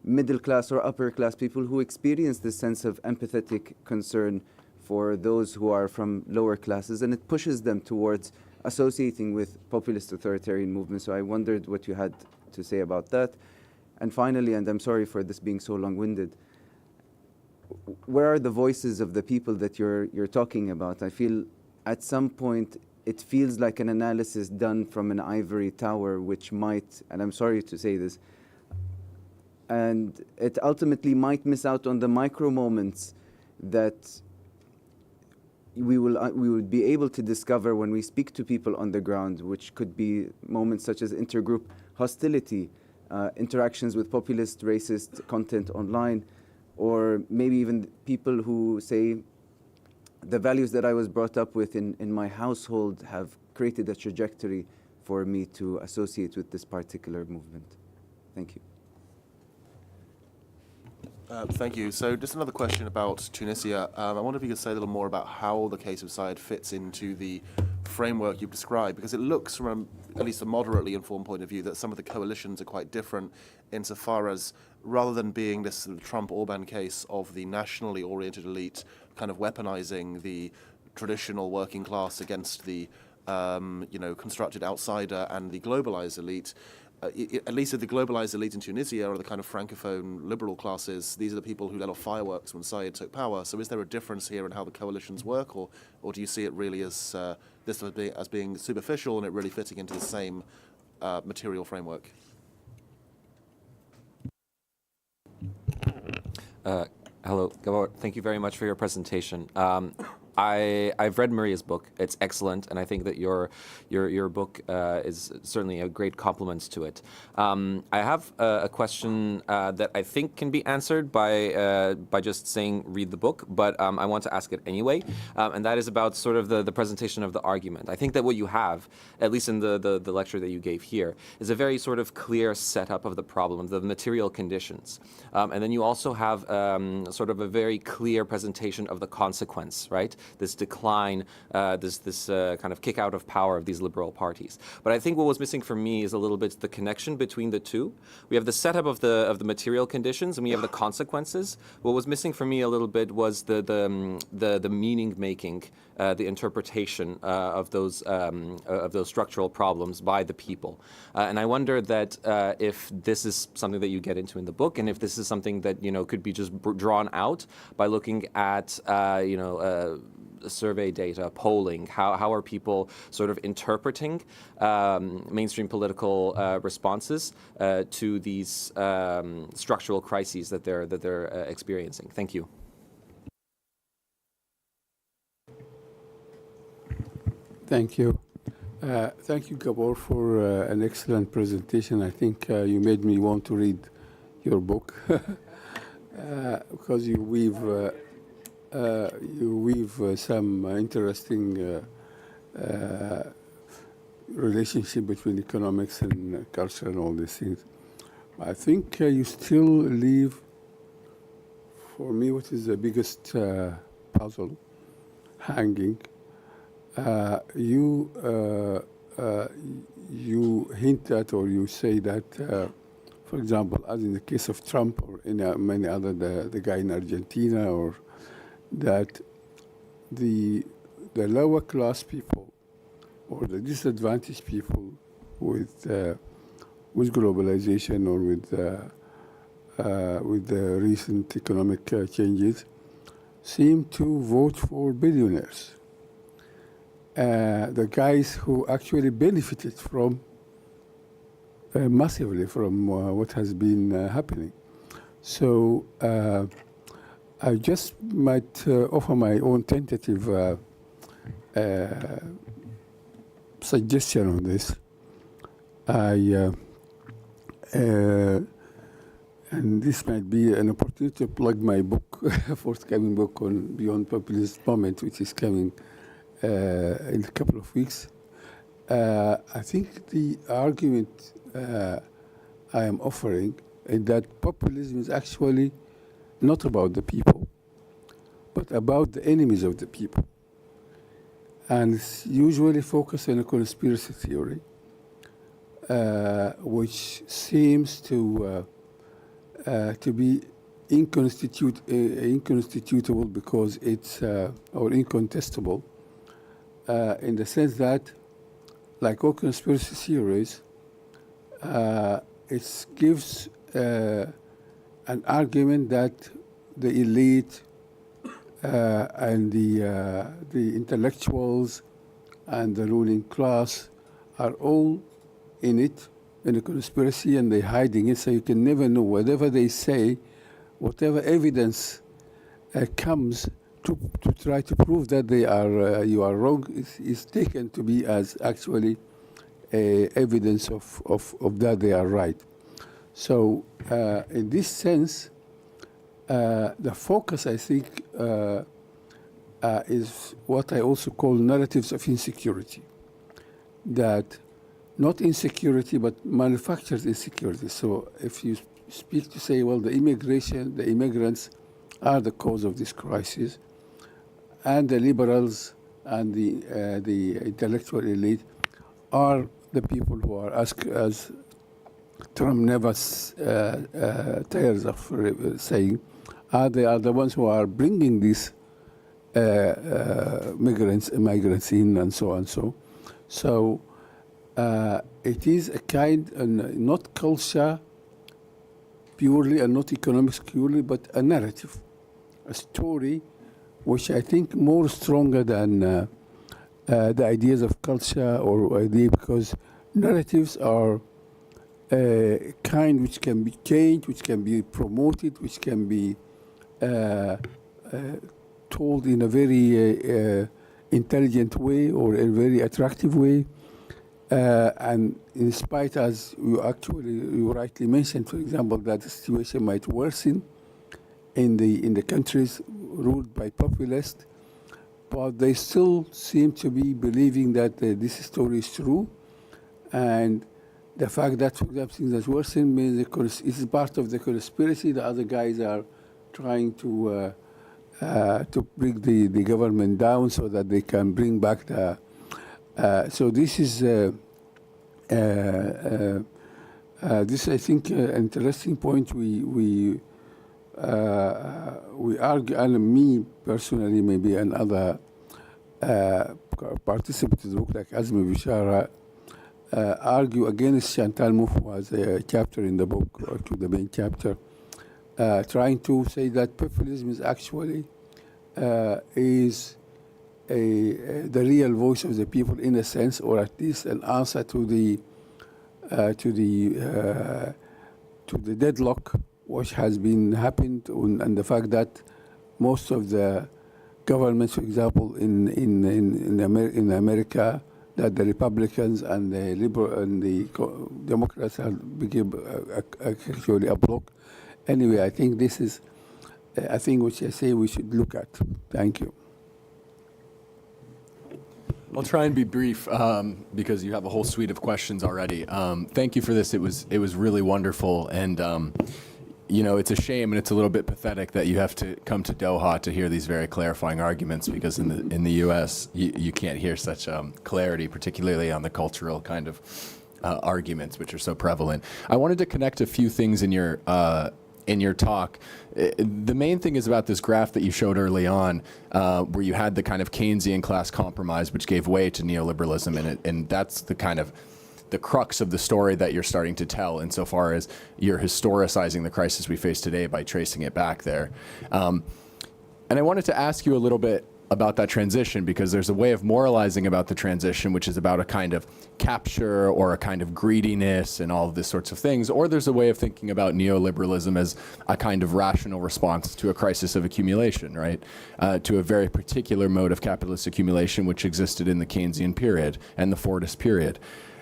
middle class or upper class people who experience this sense of empathetic concern for those who are from lower classes, and it pushes them towards associating with populist authoritarian movements. So I wondered what you had to say about that. And finally, and I'm sorry for this being so long-winded, where are the voices of the people that you're talking about? I feel at some point it feels like an analysis done from an ivory tower, which might, and I'm sorry to say this, and it ultimately might miss out on the micro moments that we would be able to discover when we speak to people on the ground, which could be moments such as intergroup hostility, interactions with populist, racist content online, or maybe even people who say, the values that I was brought up with in my household have created a trajectory for me to associate with this particular movement. Thank you. Thank you. So just another question about Tunisia. I wonder if you could say a little more about how the case of Saied fits into the framework you've described, because it looks from at least a moderately informed point of view that some of the coalitions are quite different insofar as, rather than being this sort of Trump-Orbán case of the nationally oriented elite kind of weaponizing the traditional working class against the constructed outsider and the globalized elite, at least the globalized elite in Tunisia are the kind of francophone liberal classes. These are the people who let off fireworks when Saied took power. So is there a difference here in how the coalitions work, or do you see it really as as being superficial and it really fitting into the same material framework? Hello, Gabor. Thank you very much for your presentation. I've read Maria's book. It's excellent, and I think that your book is certainly a great complement to it. I have a question that I think can be answered by just saying read the book, but I want to ask it anyway, and that is about sort of the presentation of the argument. I think that what you have, at least in the lecture that you gave here, is a very sort of clear setup of the problem, the material conditions, and then you also have sort of a very clear presentation of the consequence, right? This decline, this kind of kick out of power of these liberal parties. But I think what was missing for me is a little bit the connection between the two. We have the setup of the material conditions, and we have the consequences. What was missing for me a little bit was the meaning making, the interpretation of those structural problems by the people. And I wonder that if this is something that you get into in the book, and if this is something that could be just drawn out by looking at survey data, polling, how are people sort of interpreting mainstream political responses to these structural crises that they're experiencing. Thank you. Thank you. Thank you, Gabor, for an excellent presentation. I think you made me want to read your book because you weave some interesting relationship between economics and culture and all these things. I think you still leave, for me, what is the biggest puzzle hanging. You hint at, or you say that for example, as in the case of Trump or in many other, the guy in Argentina, or that the lower class people or the disadvantaged people with globalization or with the recent economic changes seem to vote for billionaires. The guys who actually benefited from massively from what has been happening. So I just might offer my own tentative suggestion on this. And this might be an opportunity to plug my book, forthcoming book on Beyond Populist Moment, which is coming in a couple of weeks. I think the argument I am offering is that populism is actually not about the people, but about the enemies of the people. And it's usually focused on a conspiracy theory, which seems to be inconstitutable because it's or incontestable in the sense that, like all conspiracy theories, it gives an argument that the elite and the intellectuals and the ruling class are all in it, in a conspiracy, and they're hiding it, so you can never know. Whatever they say, whatever evidence comes to try to prove that they are you are wrong is taken to be as actually evidence of that they are right. So in this sense, the focus, I think, is what I also call narratives of insecurity. That not insecurity, but manufactured insecurity. So if you speak to say, well, the immigrants are the cause of this crisis, and the liberals and the intellectual elite are the people who are, as Trump never tires of saying, they are the ones who are bringing these migrants in, and so on. So it is a kind, not culture purely and not economics purely, but a narrative, a story, which I think more stronger than the ideas of culture or idea, because narratives are a kind which can be changed, which can be promoted, which can be told in a very intelligent way or a very attractive way. And in spite, as you rightly mentioned, for example, that the situation might worsen in the countries ruled by populists, but they still seem to be believing that this story is true, and the fact that, for example, things that worsen means it's part of the conspiracy. The other guys are trying to bring the government down so that they can bring back the. So this is this, I think, an interesting point. We argue, and me personally, maybe, and other participants in the book, like Azmi Bishara, argue against Chantal Mouffe, who has a chapter in the book, or to the main chapter, trying to say that populism is actually is the real voice of the people, in a sense, or at least an answer to the deadlock which has been happened, and the fact that most of the governments, for example, in America, that the Republicans and the Liberal and the Democrats have become actually a bloc. Anyway, I think this is a thing which I say we should look at. Thank you. I'll try and be brief because you have a whole suite of questions already. Thank you for this. It was really wonderful, and you know, it's a shame and it's a little bit pathetic that you have to come to Doha to hear these very clarifying arguments, because in the U.S. you can't hear such clarity, particularly on the cultural kind of arguments, which are so prevalent. I wanted to connect a few things in your talk. The main thing is about this graph that you showed early on, where you had the kind of Keynesian class compromise, which gave way to neoliberalism, and that's the kind of the crux of the story that you're starting to tell insofar as you're historicizing the crisis we face today by tracing it back there. And I wanted to ask you a little bit about that transition, because there's a way of moralizing about the transition, which is about a kind of capture or a kind of greediness and all of these sorts of things, or there's a way of thinking about neoliberalism as a kind of rational response to a crisis of accumulation, right? To a very particular mode of capitalist accumulation which existed in the Keynesian period and the Fordist period.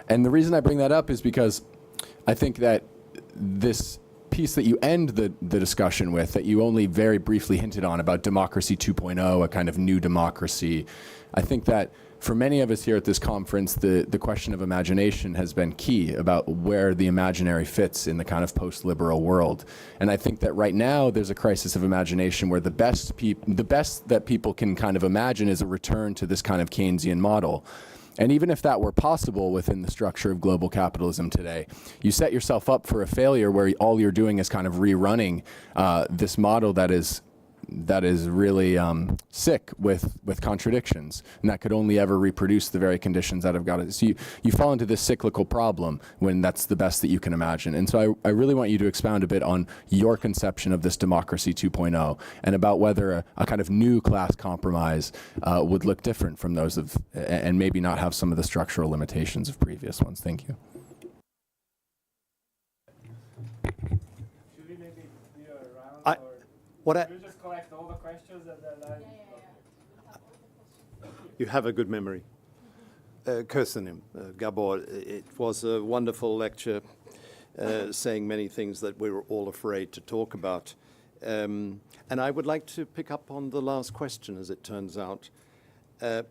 And the reason I bring that up is because I think that this piece that you end the discussion with, that you only very briefly hinted on, about democracy 2.0, a kind of new democracy, I think that for many of us here at this conference, the question of imagination has been key about where the imaginary fits in the kind of post-liberal world. And I think that right now there's a crisis of imagination where the best that people can kind of imagine is a return to this kind of Keynesian model. And even if that were possible within the structure of global capitalism today, you set yourself up for a failure where all you're doing is kind of rerunning this model that is really sick with contradictions, and that could only ever reproduce the very conditions that have got it. So you fall into this cyclical problem when that's the best that you can imagine. And so I really want you to expound a bit on your conception of this democracy 2.0 and about whether a kind of new class compromise would look different from those of, and maybe not have some of the structural limitations of previous ones. Thank you. You just collect all the questions and then You have a good memory. Köszönöm, Gabor. It was a wonderful lecture, saying many things that we were all afraid to talk about. And I would like to pick up on the last question, as it turns out,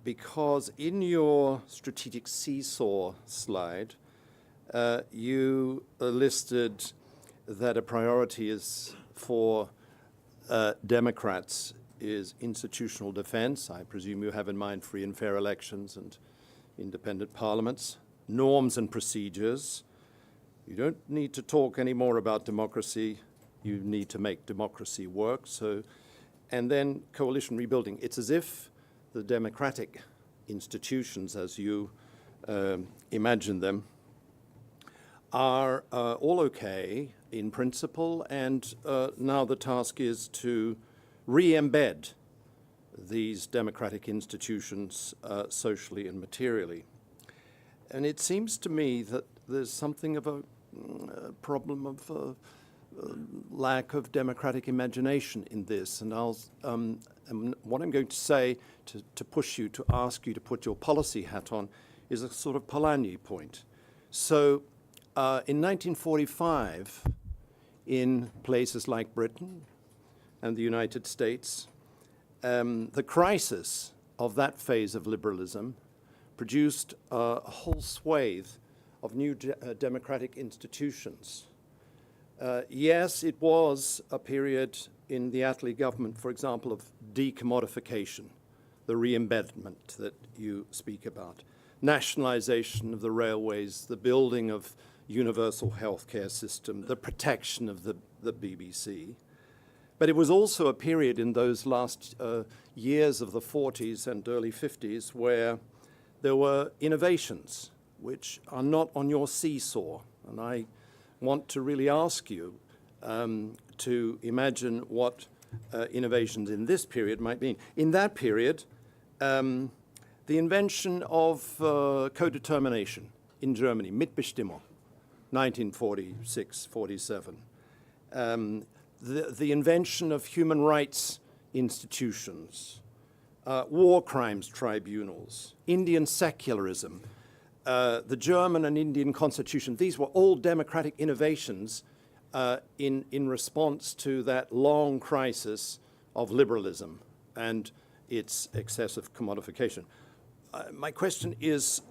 because in your strategic seesaw slide, you listed that a priority is for Democrats is institutional defense. I presume you have in mind free and fair elections and independent parliaments, norms and procedures. You don't need to talk anymore about democracy. You need to make democracy work. And then coalition rebuilding. It's as if the democratic institutions, as you imagine them, are all okay in principle, and now the task is to re-embed these democratic institutions socially and materially. And it seems to me that there's something of a problem of lack of democratic imagination in this. And what I'm going to say to push you, to ask you to put your policy hat on, is a sort of Polanyi point. So in 1945, in places like Britain and the United States, the crisis of that phase of liberalism produced a whole swathe of new democratic institutions. Yes, it was a period in the Attlee government, for example, of decommodification, the re-embedment that you speak about, nationalization of the railways, the building of universal healthcare system, the protection of the BBC. But it was also a period in those last years of the 40s and early 50s where there were innovations which are not on your seesaw. And I want to really ask you to imagine what innovations in this period might mean. In that period, the invention of co-determination in Germany, Mitbestimmung, 1946-47. The invention of human rights institutions, war crimes tribunals, Indian secularism, the German and Indian constitution. These were all democratic innovations in response to that long crisis of liberalism and its excessive commodification. My question is,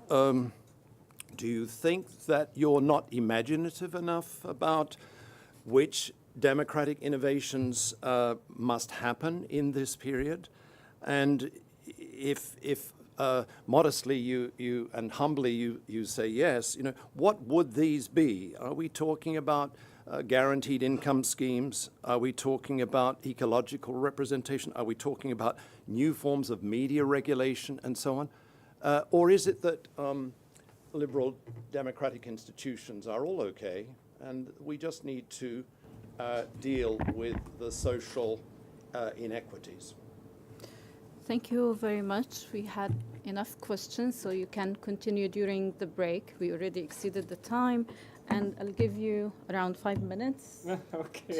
do you think that you're not imaginative enough about which democratic innovations must happen in this period? And if modestly you and humbly you say yes. You know, what would these be? Are we talking about guaranteed income schemes? Are we talking about ecological representation? Are we talking about new forms of media regulation and so on? Or is it that liberal democratic institutions are all okay and we just need to deal with the social inequities? Thank you very much. We had enough questions, so you can continue during the break. We already exceeded the time, and I'll give you around 5 minutes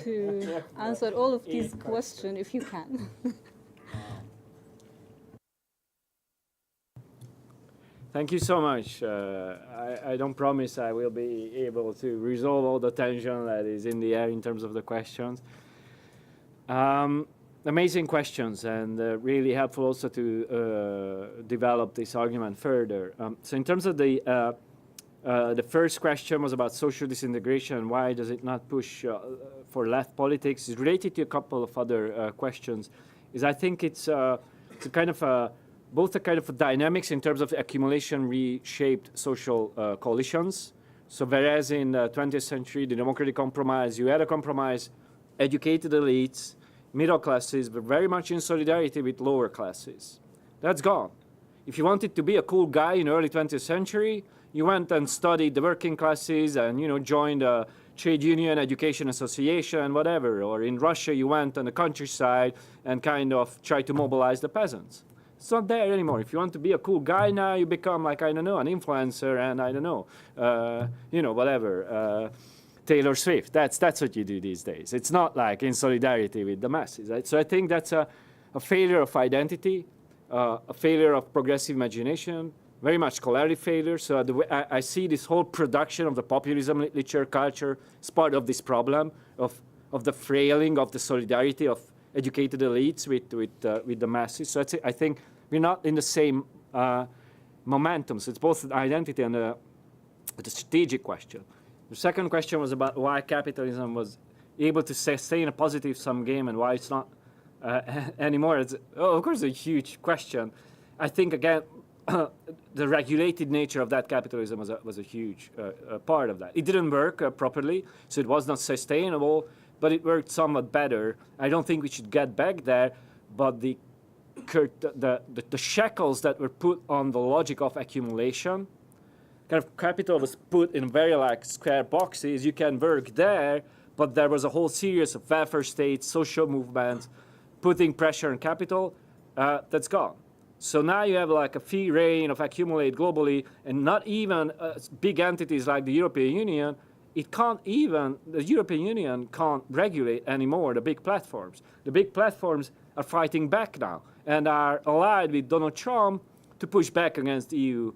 to answer all of these questions if you can. Thank you so much. I don't promise I will be able to resolve all the tension that is in the air in terms of the questions. Amazing questions, and really helpful also to develop this argument further. So in terms of the first question was about social disintegration. Why does it not push for left politics? It's related to a couple of other questions. I think it's a kind of both a kind of dynamics in terms of accumulation reshaped social coalitions. So whereas in the 20th century, the democratic compromise, you had a compromise, educated elites, middle classes were very much in solidarity with lower classes. That's gone. If you wanted to be a cool guy in the early 20th century, you went and studied the working classes and, you know, joined a trade union, education association, whatever. Or in Russia, you went on the countryside and kind of tried to mobilize the peasants. It's not there anymore. If you want to be a cool guy now, you become like, I don't know, an influencer and I don't know, you know, whatever. Taylor Swift, that's what you do these days. It's not like in solidarity with the masses, right? So I think that's a failure of identity, a failure of progressive imagination, very much scholarly failure. So I see this whole production of the populism literature culture as part of this problem of the frailing of the solidarity of educated elites with the masses. So I think we're not in the same momentum. So it's both the identity and the strategic question. The second question was about why capitalism was able to sustain a positive-sum game and why it's not anymore. Of course, a huge question. I think, again, the regulated nature of that capitalism was a huge part of that. It didn't work properly, so it was not sustainable, but it worked somewhat better. I don't think we should get back there, but the shackles that were put on the logic of accumulation, kind of capital was put in very like square boxes. You can work there, but there was a whole series of welfare states, social movements, putting pressure on capital. That's gone. So now you have like a free reign of accumulate globally, and not even big entities like the European Union. The European Union can't regulate anymore the big platforms. The big platforms are fighting back now and are allied with Donald Trump to push back against EU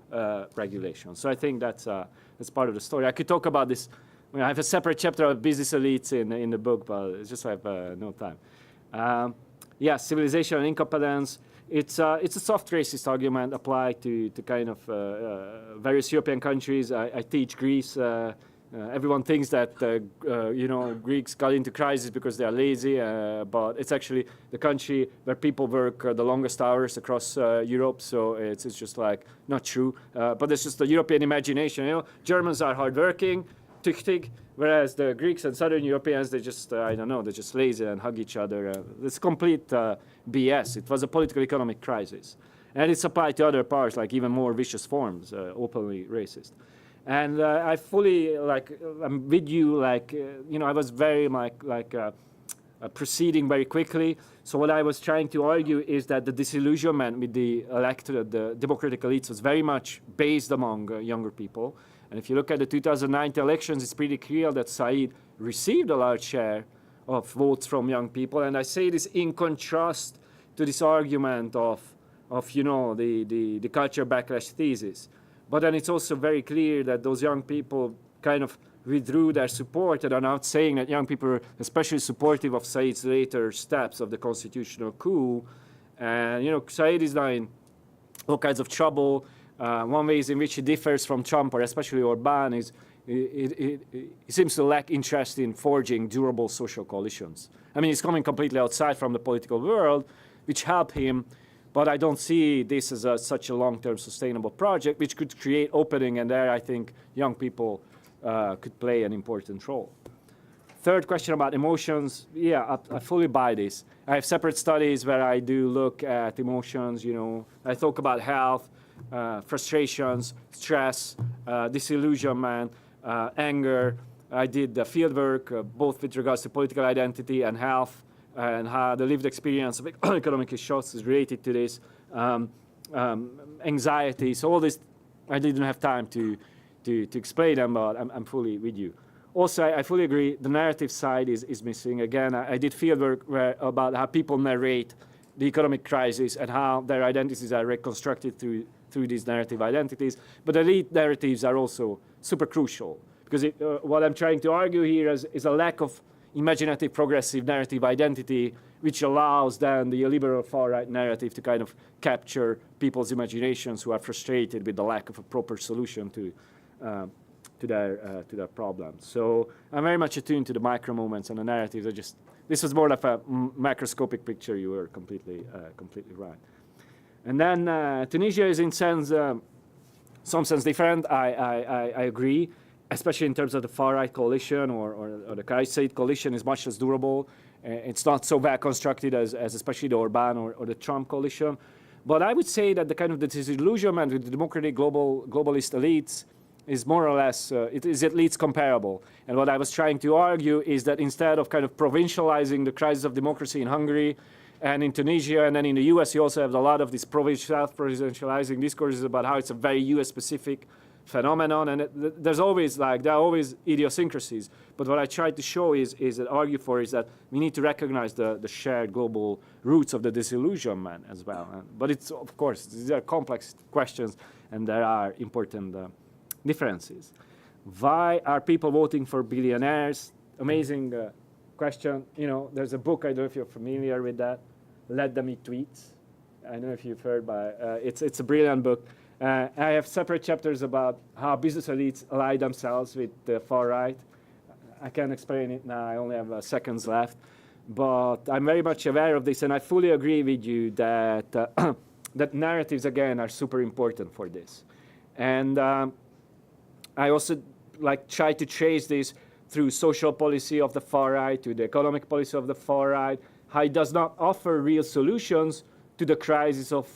regulations. So I think that's part of the story. I could talk about this. I have a separate chapter of business elites in the book, but it's just I have no time. Civilization and incompetence. It's a soft racist argument applied to kind of various European countries. I teach Greece. Everyone thinks that Greeks got into crisis because they are lazy, but it's actually the country where people work the longest hours across Europe. So it's just like not true. But it's just the European imagination. You know, Germans are hardworking, tüchtig, whereas the Greeks and Southern Europeans, they just they're just lazy and hug each other. It's complete BS. It was a political economic crisis, and it's applied to other parts, like even more vicious forms, openly racist. And I fully I'm with you. I was very proceeding very quickly. So what I was trying to argue is that the disillusionment with the electorate, the democratic elites, was very much based among younger people. And if you look at the 2009 elections, it's pretty clear that Saied received a large share of votes from young people. And I say this in contrast to this argument of the culture backlash thesis. But then it's also very clear that those young people kind of withdrew their support and are now saying that young people are especially supportive of Said's later steps of the constitutional coup. And, Saied is now in all kinds of trouble. One way in which he differs from Trump, or especially Orbán, is he seems to lack interest in forging durable social coalitions. I mean, he's coming completely outside from the political world, which help him. But I don't see this as such a long-term sustainable project, which could create opening, and there I think young people could play an important role. Third question about emotions, yeah, I fully buy this. I have separate studies where I do look at emotions, you know. I talk about health, frustrations, stress, disillusionment, anger. I did the field work, both with regards to political identity and health, and how the lived experience of economic shocks is related to this, anxiety. So all this, I didn't have time to explain them, but I'm fully with you. Also, I fully agree, the narrative side is missing. Again, I did field work about how people narrate the economic crisis and how their identities are reconstructed through these narrative identities. But elite narratives are also super crucial, because what I'm trying to argue here is a lack of imaginative progressive narrative identity, which allows then the illiberal far-right narrative to kind of capture people's imaginations who are frustrated with the lack of a proper solution to their problems. So I'm very much attuned to the micro moments and the narratives. This was more like a macroscopic picture. You were completely right. And then Tunisia is in some sense different. I agree, especially in terms of the far-right coalition or the Saied coalition is much less durable. It's not so well constructed as especially the Orbán or the Trump coalition. But I would say that the kind of the disillusionment with the democratic globalist elites is more or less, it is at least comparable. And what I was trying to argue is that instead of kind of provincializing the crisis of democracy in Hungary and in Tunisia, and then in the US, you also have a lot of these self-provincializing discourses about how it's a very US-specific phenomenon, and there are always idiosyncrasies. But what I tried to show is argue for is that we need to recognize the shared global roots of the disillusionment as well. But it's, of course, these are complex questions, and there are important differences. Why are people voting for billionaires? Amazing question. You know, there's a book, I don't know if you're familiar with that, Let Them Eat Tweets. I don't know if you've heard by it's a brilliant book. I have separate chapters about how business elites ally themselves with the far right. I can't explain it now, I only have seconds left. But I'm very much aware of this, and I fully agree with you that, that narratives, again, are super important for this. And I also try to trace this through social policy of the far right, to the economic policy of the far right, how it does not offer real solutions to the crisis of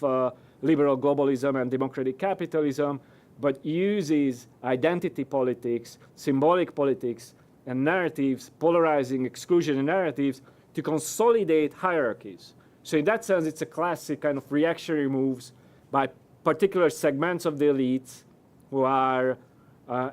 liberal globalism and democratic capitalism, but uses identity politics, symbolic politics, and narratives, polarizing exclusionary narratives, to consolidate hierarchies. So in that sense, it's a classic kind of reactionary moves by particular segments of the elites who are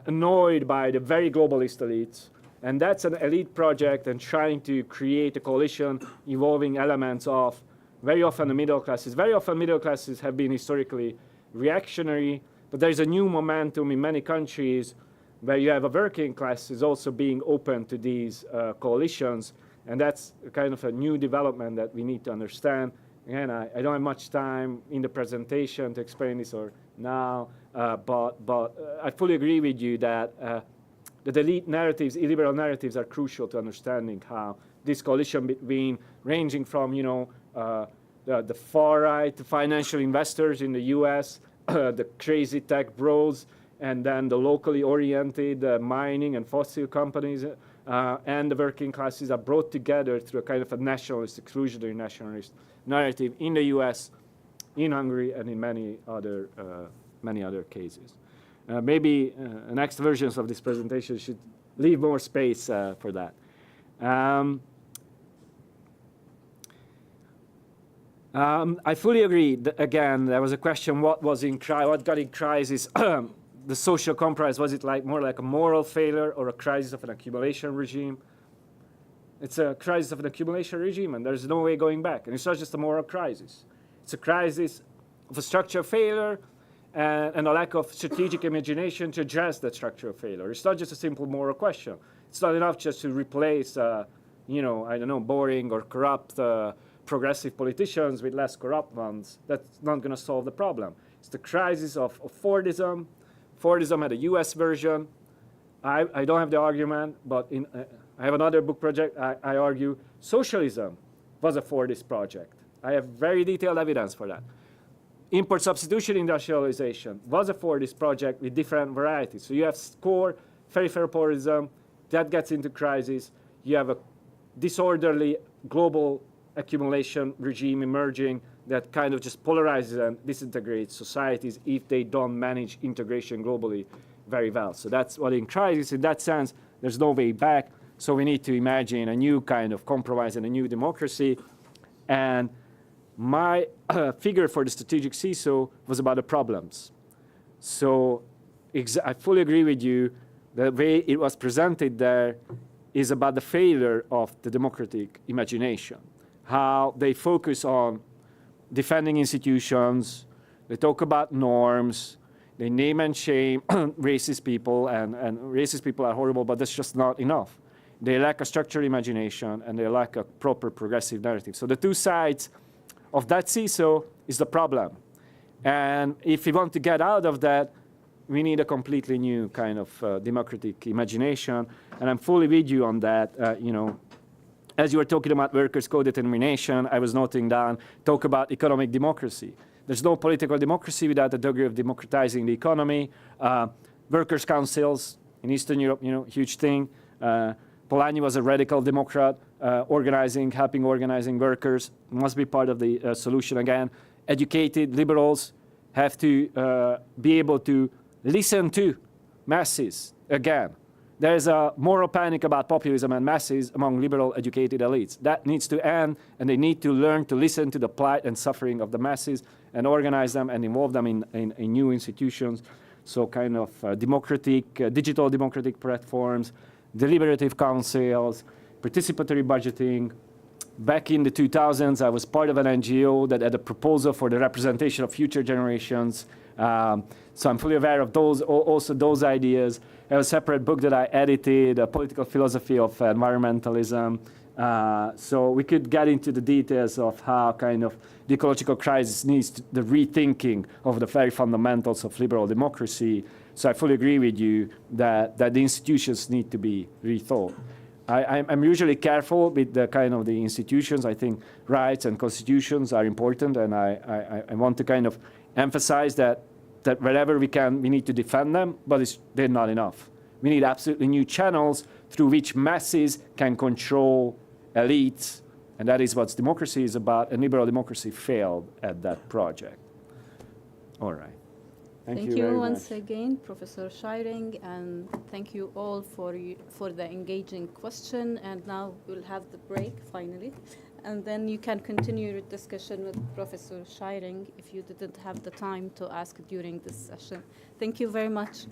annoyed by the very globalist elites. And that's an elite project and trying to create a coalition involving elements of very often the middle classes. Very often middle classes have been historically reactionary, but there's a new momentum in many countries where you have a working class is also being open to these coalitions. And that's kind of a new development that we need to understand. Again, I don't have much time in the presentation to explain this or now, but I fully agree with you that the elite narratives, illiberal narratives are crucial to understanding how this coalition between ranging from, you know, the far right, the financial investors in the US, the crazy tech bros, and then the locally oriented mining and fossil companies and the working classes are brought together through a kind of a nationalist, exclusionary nationalist narrative in the US, in Hungary, and in many other cases. Maybe next versions of this presentation should leave more space for that. I fully agree. Again, there was a question: what got in crisis? The social compromise, was it more like a moral failure or a crisis of an accumulation regime? It's a crisis of an accumulation regime, and there's no way going back. And it's not just a moral crisis. It's a crisis of a structural failure and a lack of strategic imagination to address that structural failure. It's not just a simple moral question. It's not enough just to replace, you know, I don't know, boring or corrupt progressive politicians with less corrupt ones. That's not going to solve the problem. It's the crisis of Fordism. Fordism had a US version. I don't have the argument, but I have another book project. I argue socialism was a Fordist project. I have very detailed evidence for that. import substitution industrialization was a Fordist project with different varieties. So you have core ferrophorism, that gets into crisis. You have a disorderly global accumulation regime emerging that kind of just polarizes and disintegrates societies if they don't manage integration globally very well. So that's what in crisis. In that sense, there's no way back. So we need to imagine a new kind of compromise and a new democracy. And my figure for the strategic seesaw was about the problems. So I fully agree with you. The way it was presented there is about the failure of the democratic imagination, how they focus on defending institutions, they talk about norms, they name and shame racist people, and racist people are horrible, but that's just not enough. They lack a structured imagination, and they lack a proper progressive narrative. So the two sides of that seesaw is the problem. And if we want to get out of that, we need a completely new kind of democratic imagination. And I'm fully with you on that. You know, as you were talking about workers' co-determination, I was noting down, talk about economic democracy. There's no political democracy without a degree of democratizing the economy. Workers' councils in Eastern Europe, you know, huge thing. Polanyi was a radical Democrat, helping organizing workers, must be part of the solution again. Educated liberals have to be able to listen to masses again. There's a moral panic about populism and masses among liberal educated elites. That needs to end, and they need to learn to listen to the plight and suffering of the masses and organize them and involve them in new institutions. So kind of digital democratic platforms, deliberative councils, participatory budgeting. Back in the 2000s, I was part of an NGO that had a proposal for the representation of future generations. So I'm fully aware of also those ideas. I have a separate book that I edited, A Political Philosophy of Environmentalism. So we could get into the details of how kind of the ecological crisis needs the rethinking of the very fundamentals of liberal democracy. So I fully agree with you that the institutions need to be rethought. I'm usually careful with the kind of the institutions. I think rights and constitutions are important, and I want to kind of emphasize that wherever we can, we need to defend them, but they're not enough. We need absolutely new channels through which masses can control elites, and that is what democracy is about, and liberal democracy failed at that project. All right. Thank you very once much. again, Professor Scheiring, and thank you all for the engaging question. And now we'll have the break finally, and then you can continue your discussion with Professor Scheiring if you didn't have the time to ask during this session. Thank you very much.